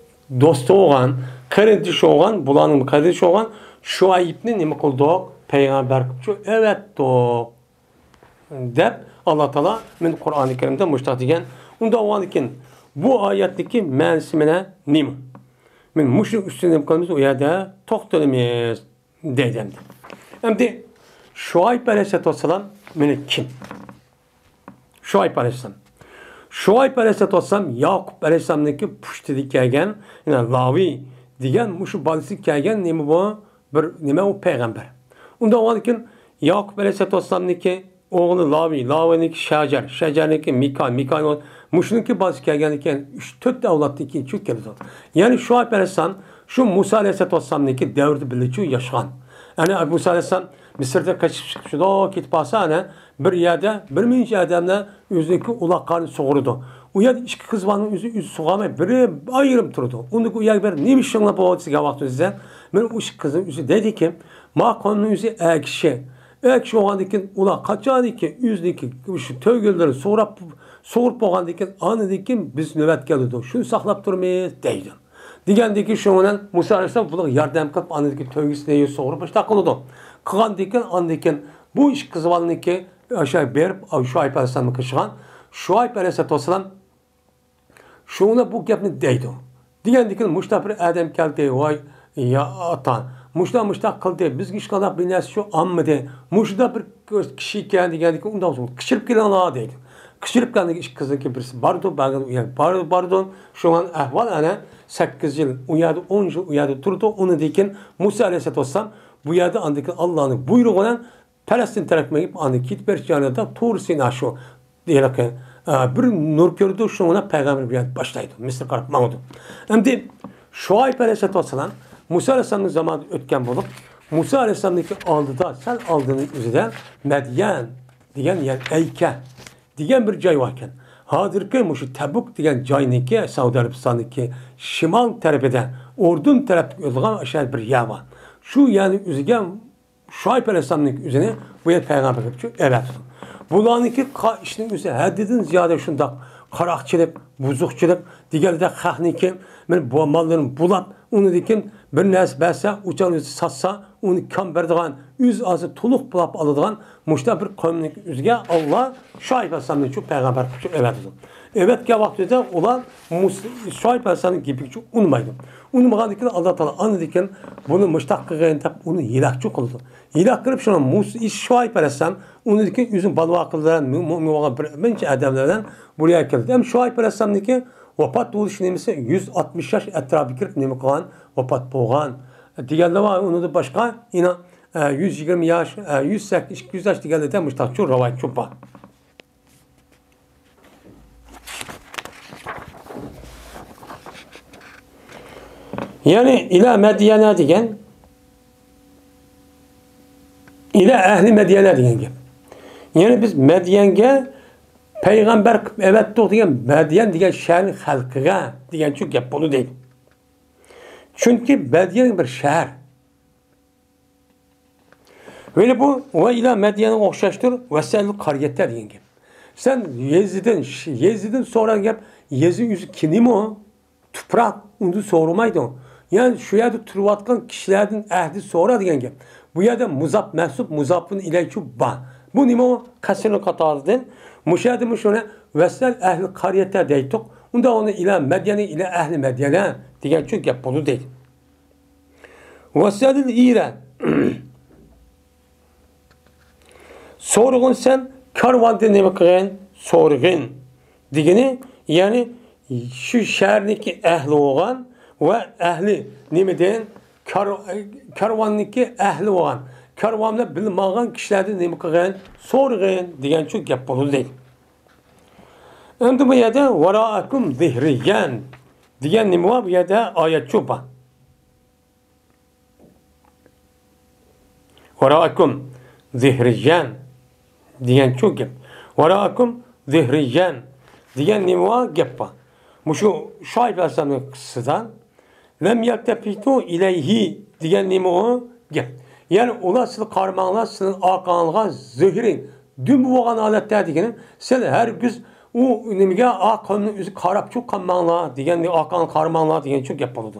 dostu olan, kardeşi olan, bulanın kardeşi olan Şuayb'ni nima qildi? Peygamber kıldı. Evet do. Deb Allah Teala men Kur'an-ı Kerim'de müştak degan. Unda oğanıkin bu ayetteki ma'nosi mena nima? Men muşrik üstüne qilamiz, o yerda to'xtalamiz dedim. Endi Şuayb aleyhisselam meni kim? Şuayb aleyhisselam. Şuayb aleyhisselam Yakup aleyhisselamniki pushtiga kelgan, yani Lavi degan mushu balisi kelgan nima bu? Bir nima u payg'ambar. Unda oğanıkin Yakup aleyhisselamniki oğlu Laviniki Shajarniki Mikal Muşnunki bazı kelgan ekan 3-4 avloddan keyin shu keldi. Ya'ni Şuayb aleyhisselam şu Musa aleyhisselamniki davrida birlikda yashagan. Yani Musa aleyhisselam Misrda qochib chiqib juda ketib qolsa, ana bir yerda bir mincha odamlar o'ziniki uloqlarni sug'urdi. U yerda ikki qiz borning o'zi sug'amay, biri ayirib turdi. Unda u yerga bir nima ishinglar bo'ldi degan vaqtda men u qizning o'zi dediki, "Ma qonning o'zi akishi. Akishi o'g'andikin ular qachoniki o'zniki shu to'g'illarni so'rib bo'lgandikin, anidikin biz navbat keldi. Shuni saqlab turmaymiz" deydi. Degandiki shu bilan Musa alayhisalom bularga yordam qilib anidiki to'g'isini so'rib boshqa qildi. Qilgandikin andikin bu ish qizvalniki o'sha berib Şuayb alayhisalomga qilgan. Şuayb alayhisalom shuni bu gapni deydi. Degandikin mushtafir adam keldi, voy ya atan mushta qildi, bizga ish qilib bir narsa shu ammidi. Mushda bir kishi ekan degandikin undan so'ng qishirib kelinglar deydi. Qishirib kelgan ish qizniki birisi bardi. Shundan ahvol ana 8 yil, u yerda 10 yil u yerda turdi. Unidikin Musa alayhisalom bu yerda andikin Allohning buyrug'i bilan Falastin tarafga ketib ketib berishganida to'g'ri sen shu deyilgan bir nur ko'rdi, shundan payg'ambar bilan boshlaydi. Misr qarab mangdi. Endi Şuayb alayhisalom Musa alayhisalomning zamonida o'tgan bo'lib, Musa alayhisalomning oldida, sal oldining o'zida Medyen degan, ya'ni Ayka degan bir joy bor ekan. Hozirgi shu Tabuk degan joyniki Saudiya Arabistonniki shimol tarafida, Urdun tarafida o'zgan o'sha bir yer bor. Shu ya'ni o'ziga Şuayb Aleyhisselam'ın üzerine bu yer peygamber yapıyor. Evet. Bularınki işinin üzerine haddiden ziyade şundak qaroqchilik, buzuqchilik, diğerde xalqniki men bu mallarni bulab, uni dekin bir narsa bersa, uçan satsa, uni kam berdigan, üz azı to'liq bulab oladigan mushta bir qavmning o'ziga Alloh Şuayb Aleyhisselam'ni shu payg'ambar qilib evet. Evetga vaqtida ular Şuayb Aleyhisselam'ni gapini unmaydi. Unmagandan keyin Alloh taolo ani dekin buni mushtaq qilgan deb uni yilaqchi qildi. Yilaq qilib shuni Musa Şuayb Aleyhisselam uni dekin o'zing balvoqildan mo'min bo'lgan birinchi odamlardan buraya keldi. Hem Şuayb Aleyhisselam'niki vafot bo'lish nimasi 160 yosh atrofiga kirib nima qilgan? Vafot bo'lgan. Deganlar var, onu da başqa ina 120 yosh, 108, 200 yosh deganlarda mushtaqchi rivoyat ko'p bor. Yani ila Medyana degan, ila ahli Medyana degan gap. Yani biz Medyenga payg'ambar evet degan Medyen degan shaharning xalqiga degan shu gap bunu deydi. Çünkü Medyen bir şehir. Böyle bu ve ila Medyen'e okşaştır ve sen kariyetler degan gap. Sen Yezid'in soran gap, Yezid yüzü kinim o? Tuprak, onu sormaydı. Yani şu yerde turvatkan kişilerden ehli sonra degan gap. Bu yerde muzap mensup, muzapın ileyçü ba. Bu nima o? Kasırlı katarıdır. Muşahidim şuna vesel ehli kariyetler deydik. Onda onu ila Medyen'e ila ehli Medyen'e degan çok gap bunu değil. Veselil ire sorgun sen karvanda nima qilgan sorgun degani yani şu şehirniki ehli olgan ve ehli nimadan karvonniki ehli olgan karvonda bilmagan kishilardan nima qilgan sorgun degan çok gap bo'ldi deydi. Endi bu yerda varaakum zihriyan degan nima bor? Bu yerda oyat cho'pa. Varaakum zihriyan degan çok gap. Varaakum zihriyan degan nima gap bor? Mushu Şuayb Aleyhisselam'ın qissasidan lem yaktafitu ilayhi degan nima o gap. Yani ular sizni qarmanglar, sizning orqangizga zihring dum bo'lgan holatda degani sen har gün u nimaga aqlni o'zi qarab cho'qqanmanglar degan orqangni qarmanglar degan çok gap bo'ladi.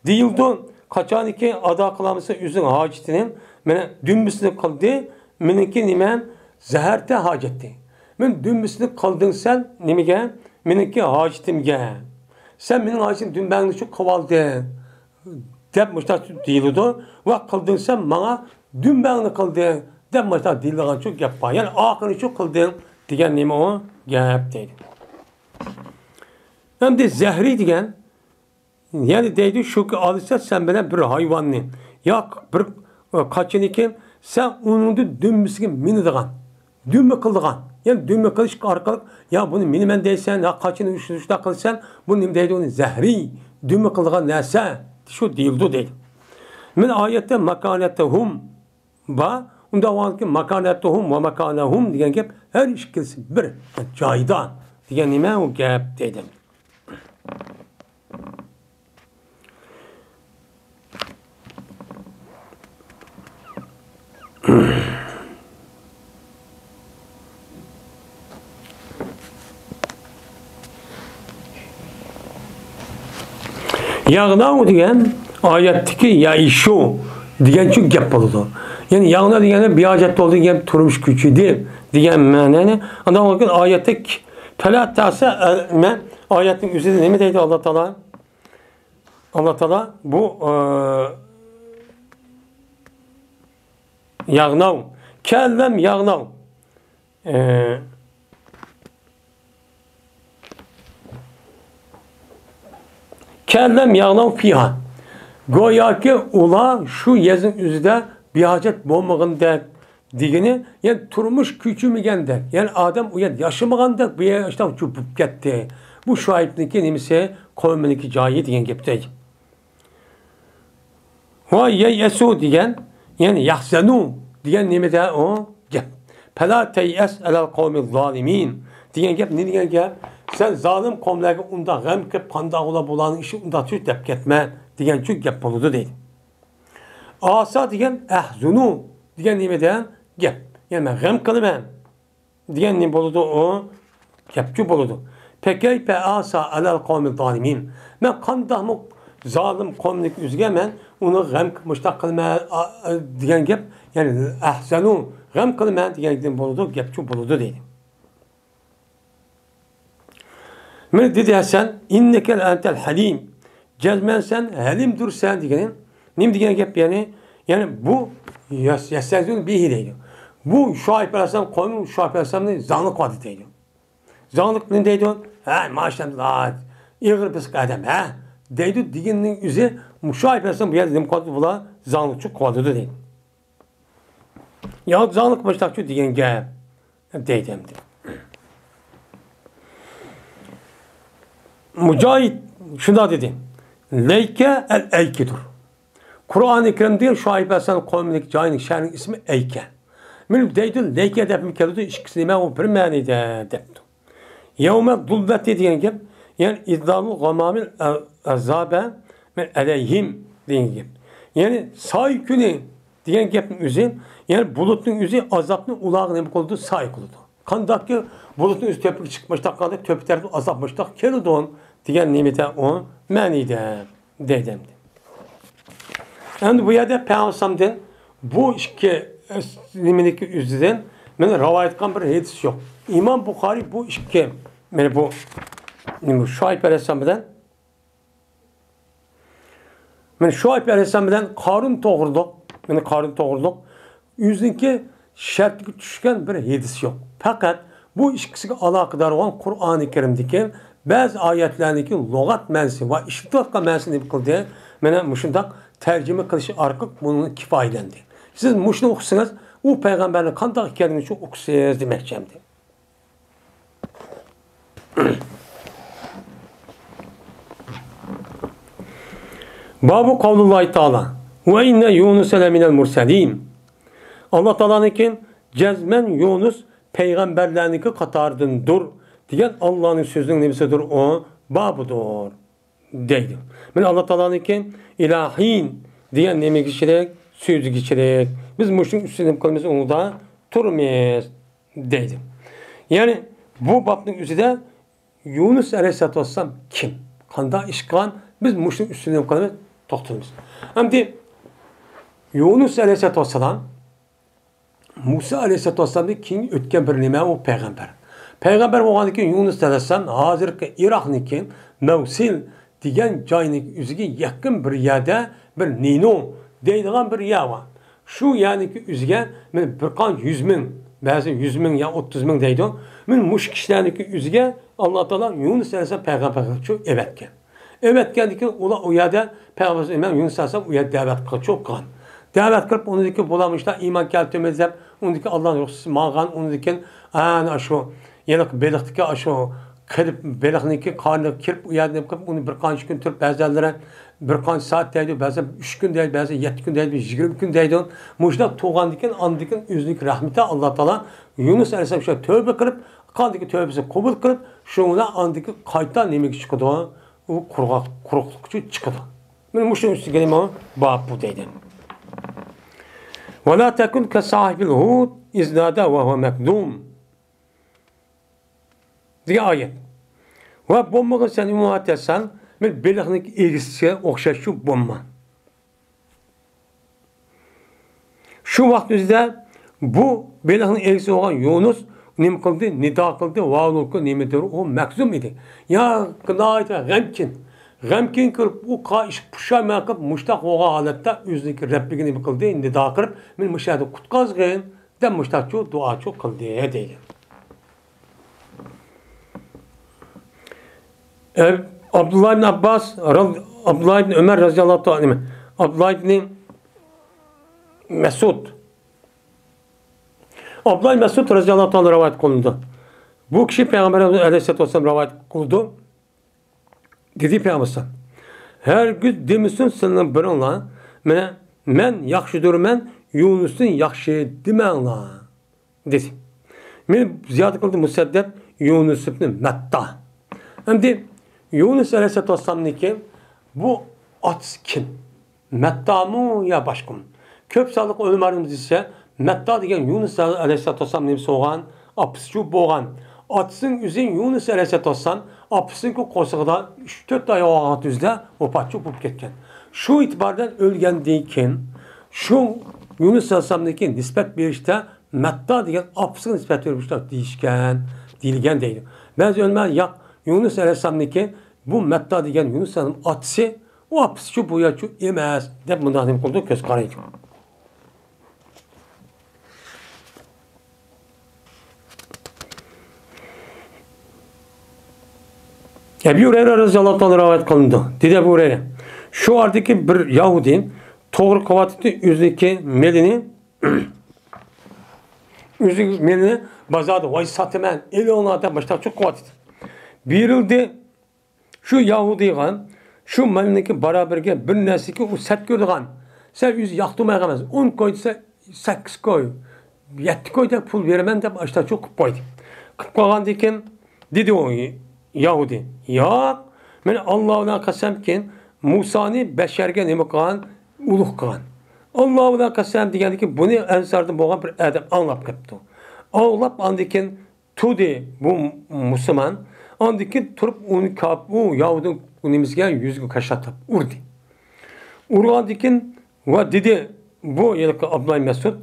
Deyildi qachoniki ado qilamiz o'zing hojatini mana dummisini qildi, meniki nima zaharda hojatdi. Men dummisini qilding sen nimaga? Meniki hojatimga. Sen mening hojatim dumbangni shu qilvolding. Deb mushtaq deyildi va qilding sen menga dumbangni qilding deb mushtaq deyilgan çok gap bor. Yani oxiri shu qilding degan nima o gap deydi. Hem de zehri degan yani deydi shuki olsa sen bilan bir hayvonni yo'q bir qachiniki sen uningni dumbisiga minadigan, dummi qildigan. Yani dummi qilish orqali ya buni miniman deysan, ya qachini ushda qilsan, bu nima deydi uni zahri, dummi qildigan narsa shu deyildi deydi. Men oyatda makonatuhum va unda varki makonatuhum va makonahum degan gap her ikkisi bir joyda degan nima u gap deydi. Yağnav degan oyatdagi yaishu degan shu gap bo'ladi. Yani yağna degani biyojatda bo'lgan turmush kuchi deb degan ma'noni. Undan keyin oyatda talatasa men oyatning o'zida nima deydi Alloh taolo? Alloh taolo bu yağnav kellem yağnav kellem yağnav fiha. Goya ki ula şu yazın üzerinde bir hacet bulmağında degeni yani turmuş küçülmegende yani adam uyan yaşamaganda bir yaştan çubup gitti. Bu Şuayb'deki nimse kavmindeki cahil degan gapdek. Va yesu degan yani yahzanu degan nimada o gap. Fala tayas alal qavmiz zalimin degan gap ne degan gap? Sen zalim qavmlarga unda g'am qilib qandaqlar bo'larning ishi unda tush deb ketma degan shu gap bo'ladi deydi. Asa degan ahzunu degan nimada gap. Ya'ni men g'am qilaman degan nima bo'ladi o gapchi bo'ladi. Pekayfa asa alal qawmi zalimin. Men qandaqmi zolim qavmning o'ziga men uni g'am mushtaq qilma degan gap, ya'ni ahsanu g'am qilman degan bo'ladi, gapchi bo'ladi deydi. Men dedi Hasan, innaka antal halim. Cezmen sen halimdur sen degan. Nim degan gap yani bu yasazun bihi deydi. Bu Şuayb Aleyhisselam qavmi Şuayb Aleyhisselamni zanliq qildi deydi. Zanliq ne deydi? Ha, maşallah. İğir pis adam ha. Deydi deganning o'zi Şuayb Aleyhisselam bu yerda nim qildi bular zanliqchi qildi deydi. Ya zanliq boshliqchi degan gap deydi. Mücahit şuna dedi. Leyke el-eykidur. Kur'an-ı Kerim'de Şuayb Aleyhisselam kavminin cahinin şerinin ismi Eyke. Benim deydi Leyke depim keldi, ikisini ben o bir manide depti. Yevme dulvet dediğin gibi, yani iddalu gamamil azabe men aleyhim dediğin gibi. Yani say günü diyen gapning o'zi, yani bulutning o'zi azobni ularga nima qildi, say qildi. Qandaqki bulutning o'zi tepib chiqmoqda qoldi, teptarda azob moqda keldi degan nimada o ma'nida dedim. Endi bu yerda Peygamberdan bu ikki nimaniki o'zidan men rivoyat qilgan bir hadis yo'q. İmam Buxoriy bu ikki mana bu Şuayb Aleyhisselam bilan men Şuayb Aleyhisselam bilan Qarun to'g'riliq, meni Qarun to'g'riliq o'ziniki shartga tushgan bir hadis yo'q. Faqat bu ikkisiga aloqador olan Qur'oni Kerimdagi ba'zi oyatlarniki lug'at ma'nosi va ishlatgan ma'nosini qildi. Mana shundoq tarjima qilish orqali buni kifoyalandi. Siz mushni o'qisangiz, u payg'ambarning qanday ekanini shu o'qisiz demoqchimdi. Babu kavlullahi ta'ala ve inne Yunus minel murselin. Allah Teala'nınki cezmen Yunus peygamberlerinki katardındır diyen Allah'ın sözünün nemisidir o babudur deydi. Ben Allah Teala'nınki ilahin diyen nemi geçirek, sözü geçirek. Biz müşrik üstüne kalması onu da turmayız deydi. Yani bu babın üzerinde Yunus Aleyhisselatü Vesselam kim? Kanda işkan biz müşrik üstüne kalması toxtalımız. Şimdi Yunus Aleyhisselatü Vesselam Musa Aleyhisselatü Vesselam'da kim ötken bir nime o peygamber. Peygamber olan ki Yunus Aleyhisselam hazırki Irak'niki Mevsil diyen caynik üzüge yakın bir yerde bir Nino deydiğen bir yer var. Şu yani ki üzüge birkaç 100 bin, bazı 100 bin ya 30 bin deydi. Men muş kişilerdeki üzüge Allah Teala Yunus Aleyhisselam peygamber çok evetken. Evetken ki o yerde peygamber Yunus Aleyhisselam o yerde davet kılıyor çok kan. Davet kılıp onundaki bulamışlar iman keltimiz hep onundaki Allah'ın yoksusu mağan onundaki şu yanık belikdeki şu kırıp belikdeki karnı kirip o yerde kılıp onu birkaç gün tutup bazıları birkaç saat deydi, bazen 3 gün deydi, bazen 7 gün deydi, 20 gün deydi. Muşda tuğandikin andikin üzlük rahmeti Allah Teala Yunus Aleyhisselam şöyle tövbe kılıp kandaki tövbesi kabul kılıp şuna andiki kayta nemek çıkıdı o kuruklukçu çıkıdı. Ben muşun üstü geleyim ama bab bu deydi. وَلَا تَكُنْ كَسَاحِبِ الْهُودِ اِزْنَادَ وَهُوَ مَكْدُومٌ diye ayet. Ve bombağı sen imuhat etsen ben belirlik ilgisi okşaşı bomba. Şu vaktimizde bu belirlik ilgisi olan Yunus nim kıldı, nida kıldı, vaululku nimetleri o mekzum idi. Ya kınaydı, Gamkin kırıp o kaiş puşa kılıp muştak oğa halette yüzdeki Rabbini nim kıldı, nida kırıp men müşahede kutkazgın de muştakçı dua çok kıldı deydi. Abdullah ibn Abbas, Abdullah ibn Ömer radıyallahu anh, Abdullah ibn Mesud. Abdullah ibn Mesud radıyallahu anh rivayet kılındı. Bu kişi Peygamber Aleyhisselatü Vesselam rivayet kıldı. Dedi Peygamber her gün demişsin senin birinle men yaxşıdır men Yunus'un yaxşı demenle dedi. Men ziyade kıldı Musaddep Yunus ibn Metta. Şimdi Yunus Aleyhisselatü Vesselam'nınki bu at kim? Metta mı ya başka mı? Köp sağlık ölümlerimiz ise Metta degan Yunus alayhissalatu vassalam nima so'g'an, apisi bo'lgan. Atsın üzün Yunus aleyhissalatu vassalam apısının qo'sig'ida 3-4 oy vaqt o'zida vafot bo'lib ketgan. Shu itibardan o'lgandan keyin shu Yunus alayhissalomga nisbat berishda Metta degan apisiga nisbat berishlar deyilgan deydi. Ba'zi o'lmalar yo'q, Yunus alayhissalomniki bu Metta degan Yunus alayhissalom otisi, o apisi shu bu yo'q emas deb bunday nima qildi, ko'z qaraydi. Ebu Hureyre radıyallahu anh rivayet kılındı. Dedi Ebu Hureyre. Şu ardaki bir Yahudi toğru kıvateti yüzdeki melini yüzdeki melini bazarda vay satımen eli onlardan başta çok kıvateti. Bir yılda şu Yahudi'ye şu melindeki beraberge bir nesli o set gördüğün sen yüz yaktırmaya gelmez. 10 koyduysa 8 koy. 7 koyda pul vermen de başta çok koydu. Kıpkalan diken dedi o Yahudi. Ya, men Allah'ına kasem ki Musa'nı beşerge nima qilgan, ulug' qilgan. Allah'ına kasem degani ki bunu ensardan bo'lgan bir adam anlab qapti. Anlab andikin tudi bu Müslüman, andikin turib uni kap u Yahudi nimizga yuzga kashatib urdi. Urgandikin va dedi bu yilki Abdullah Mesud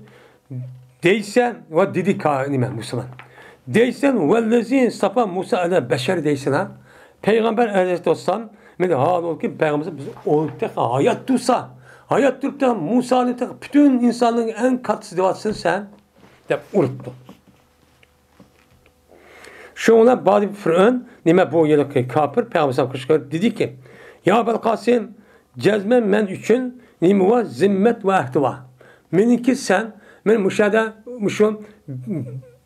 deysen va dedi ka nima Müslüman. Deysen vellezin safa Musa ala beşer deysen ha. Peygamber aleyhisselam men hal ol ki peygamberimiz biz olukta hayat dursa, hayat durup da Musa'nın bütün insanlığın en katısı devatsın sen de unuttu. Şu ona bazı Firavun nime bu yılki kafir peygamberimiz kışkırdı dedi ki ya Belkasim cezmen men üçün nime var zimmet ve ahdi var. Meninki sen men müşahede müşun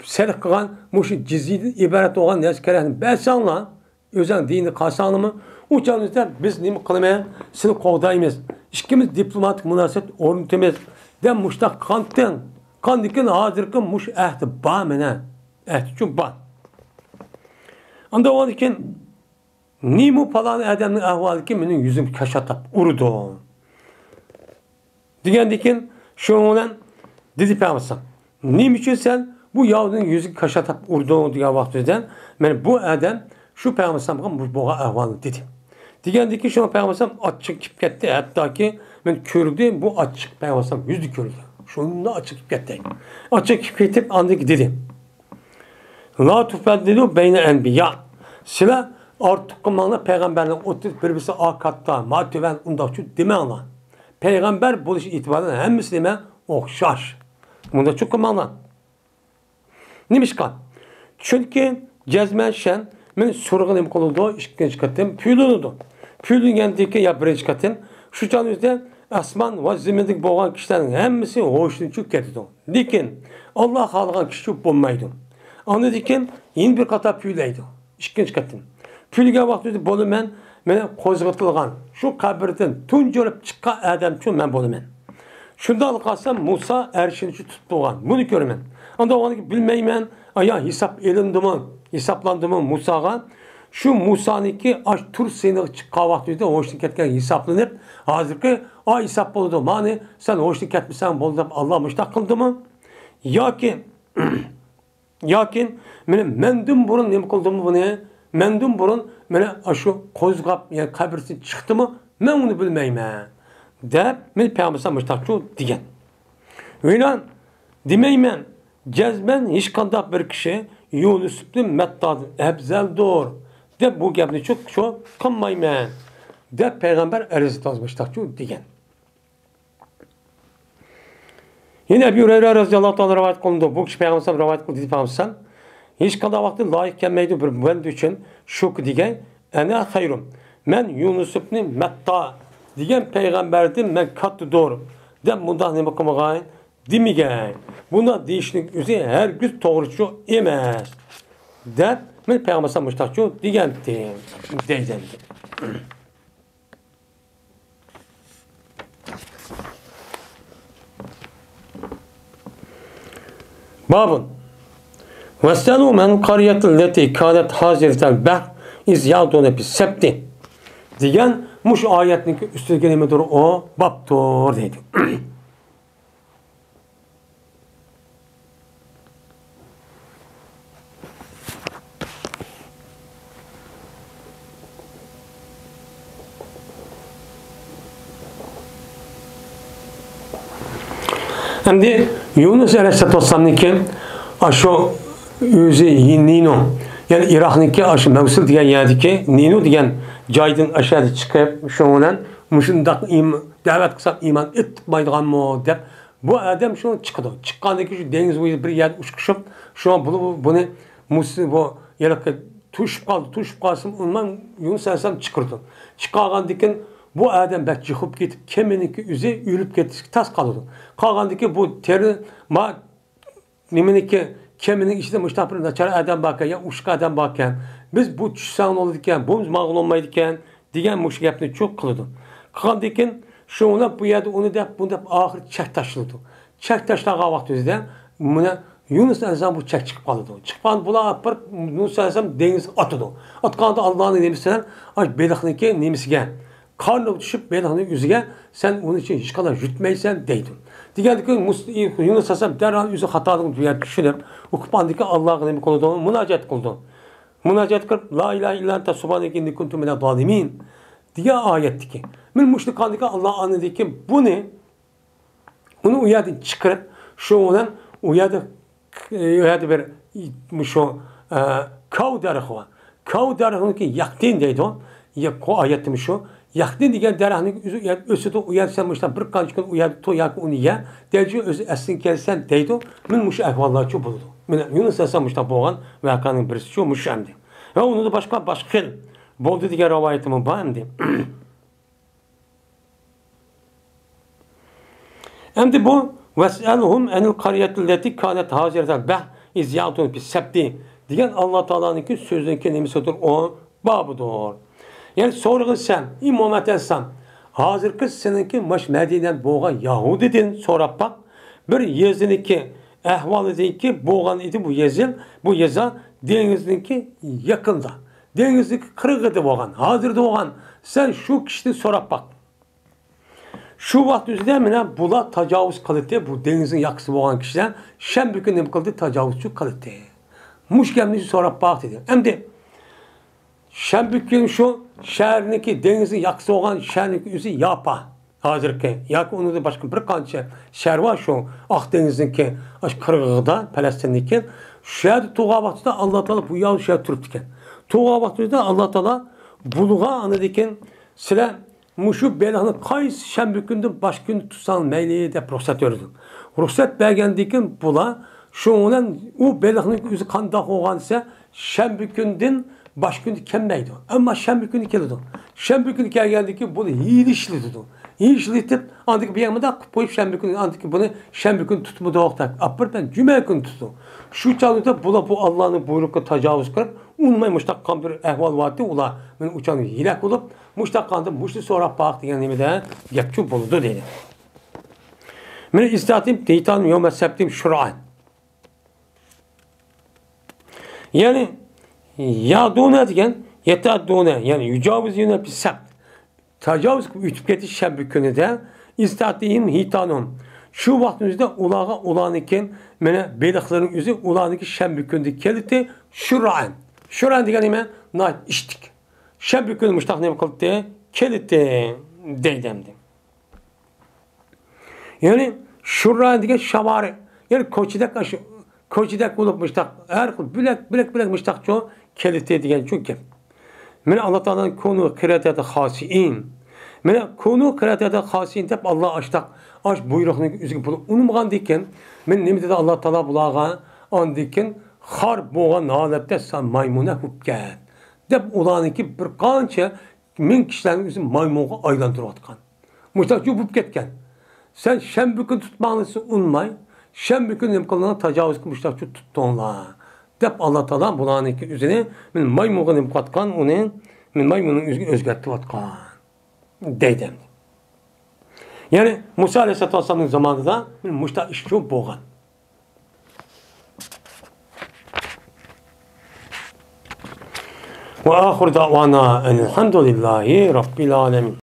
serh kılan müşun cizidi ibaret olan neskereni besanla özel dini kasanımı uçağınızda biz nima qilmaymiz, sizni qo'g'daymiz. İkimiz diplomatik munosabat o'rnatamiz. Dem mushtaq qantin, qandikin hozirgi mush ahdi bor mena. Ahdi chu bor. Anda onun için nima falan adamning ahvoliki mening yuzim kashatib urdi. Degandikin shu bilan dedi Peygamber. Nima uchun sen bu yavning yuzini kashatib urdi degan vaqtdan men bu adam şu Peygamber'e bu boğa ahvalını dedi. Degandiki şu Peygamber açık kip ketdi. Hatta ki men ko'rdim bu açık Peygamber yüzü ko'rdi. Şunda açık kip ketdi. Açık kip ketip andaki dedi. La tufaddilu beyne enbiya. Sila artık kımana peygamberle oturup birbirisi akatta, mativen undakçu deme Allah. Peygamber buluş itibarından hem müslime okşar. Bunda çok kımana. Neymiş kan? Çünkü cezmen şen men so'rg'anim qildi, ikkinchi qatim pulunidi. Pulungandiki ya birinchi qatim shu jonimizda asman va zimindagi bo'lgan kishilarning hammasi ho'shni cho'k ketdi. Lekin Alloh xohlagan kishi bo'lmaydi. Ondan yeni bir qator pullaydi. Ikkinchi qatim. Pulga vaqtida bo'laman, meni qo'zg'atilgan shu qabrdan tunjirib chiqqan odam uchun men bo'laman. Shunda qolsam Musa arshini tutib turgan. Buni ko'raman. Onda onu bilmayman, aya hesap elindimi? Hesaplandı mı Musa'ga? Şu Musa'nınki aç tur seni çıkan vaxtida hoşluk ketken hesaplanıp hazırki ay hesap oldu. Mani sen hoşluk etmişsen boldu Allah müştak kıldı mı? Yakin mendum burun ne kıldı mı bunu? Mendum burun mene şu kozgap yani kabirsi çıktı mı? Ben onu bilmeyim ha. Deyip men Peygamber müştak şu diyen. Öyle demeyim ben. Cezmen hiç kandak bir kişi Yunus ibn Metta'd ebzeldur de bu gapni çok qilmayman de Peygamber ariza yozmoqchi degan. Yine Ebu Hureyre radıyallahu anh rivayet kılındı. Bu kishi Peygamber rivayet qildi Peygamber. Hiç kadar vakti layık kelmaydi bir bend uchun shu degan ana xayrum. Men Yunus ibn Metta degan Peygamberdim men kattıdır. De bundan nima qilmagan demigen. Buna deyishning o'zi hergiz to'g'ri emas. Deb men Peygamber mustaqchu degandim deydi. Babun. Vestalu men qaryatul lati kanat haziratal bahr iz yaduna bis sabti. Degan mush oyatning ustiga nimadir o babdir deydi. Endi Yunus Aleyhisselam'nınki aşo özü Nino. Yani Irak'nınki aşo Mevsul diyen yerdeki Nino diyen caydın aşağıda çıkıp şundan muşundaq davet kısam iman etmaydigan mı dep bu adam şunu çıkdı. Çıkkandaki şu deniz boyu bir yer uçuşup şu an bunu bu yerake tuşup kalsın ondan Yunus Aleyhisselam çıkırdı. Çıkargandikin bu adam bek çıkıp gidip kemininki üze ülüp gitti tas kaldı. Kalgandaki bu teri ma nimeniki keminin içinde müştahpırın açar adam bakan ya uşka adam bakan biz bu çüsan olurken bu mağul olmaydıkken diyen muş yapını çok kıldı. Kalgandikin şuna bu yerde onu da bunu da ahir çek taşıldı. Çek taşlağa vakti özde buna Yunus Aleyhisselam bu çek çıkıp kaldı. Çıkpan bula apır Yunus Aleyhisselam deniz atıdı. Atkanda Allah'ın nemisinden aç belikniki nemisigen. Karnı düşüp beliknin yüzüge sen onun için hiç kadar jütmeysen deydin. Diğer ki Yunus Aleyhisselam derhal yüzü hatalık dünya düşünüp ukupandaki Allah'ın nemi kıldı. Münacat kıldı. Münacat kılıp la ilahe illa ente subhaneke inni kuntu minel zalimin diye ayetteki. Min müşrikandaki Allah anındaki bunu uyadın çıkarıp şu olan uyadı bir şu kav derhı var. Kav derhının ki yaktin deydi o. Ya ko ayettim şu. Yaktin diye derhının özü de uyarsanmışlar bir kaç gün uyadı to yak onu ya. Derece özü esin kelsen deydi o. Min muş ehvallar çok buldu. Min Yunus Aleyhisselam boğan ve hakanın birisi çok muş emdi. Ve onu da başka boldu diye rivayetimin bağımdı. Hem bu ves'elhum enil kariyetilleti kânet haziretel beh izyâtun bis sebti diyen Allah Teala'nınki sözündeki nemisidir o babıdır. Yani sonra sen İmam Aleyhisselam hazır kız seninki maş Medine'den boğan Yahudidin sonra bak bir yeziniki ehvalideki boğan idi bu yeza denizdeki yakında. Denizdeki kırık boğan hazırda boğan sen şu kişiden sonra bak. Şu vakit üzerinde mi bula tecavüz kalite bu denizin yakısı olan kişiden şembükün ne kalite tecavüzçü kalite. Muş gelmiş sonra bak dedi. Hem de şembükün şu şehrindeki denizin yakısı olan şehrindeki yüzü yapa. Hazırki. Yak onu da başka bir kança şehir var şu Akdeniz'deki kırgıda Palestin'deki şehirde tuğa vaktinde Allah Teala bu yağ şehir turuptiken. Tuğa vaktinde Allah Teala buluğa anıdiken sıra muşu belahını kays şembükünde baş gün tutsan meyliye de ruhsat ördü. Ruhsat bergendikin bula şundan o belahının yüzü kandak olan ise şembükünden baş gün kemmeydi. Ama şembükünü keledi. Şembükünü geldi bunu yiyişli tuttu. Yiyişli andık bir yanında koyup şembükünü andık bunu şembükünü tutmadı ortak. Apırdan cüme gün tuttu. Şu çalıda bula bu Allah'ın buyrukla tecavüz kırıp unmay muştakkan bir ehval vardı. Ula ben uçanı hilak olup muştakkandı muştu sonra bak diyen nemede yapçı buldu dedi. Ben istatim teytan yevme septim şura'an. Yani yadûne diyen yetâdûne yani yücavuz yine bir sept. Tecavüz ütüpketi şembükünü de istatihim hitanum. Şu vaktimizde ulağa ulan iken mene beliklerin yüzü ulanıki şembükünde keliti şura'an. Şura'an diyen ime na içtik. Şembükünü muştak ne kıldı? Keliti deydemdi. Yani şura'an diyen şavari. Yani koçidek olup muştak. Her bilek muştak çoğu keliti diyen çünkü. Mene Allah Teala'nın konu kıratete hasiin. Mene konu kıratete hasiin dep Allah açtak. Aç buyruğunu üzgün bunu unumgan diken men nemi dedi Allah Teala bulağa an diken har boğan halepte sen maymuna hukket. Dep ulaniki bir kança min kişilerin üzüm maymunga aylandırıvatkan. Muştak jubup ketken. Sen şembükün tutmanlısı unmay. Şembükün nem kılına tecavüz muştak tuttuğunla. Dep Allah Teala bulaniki üzerine min maymunga nem katkan onun min maymunun üzgün özgertti vatkan. Deydem. Yani Musa Aleyhisselatü Vesselam'ın zamanında muşta işçi boğan. Ve ahir davana elhamdülillahi rabbil alemin.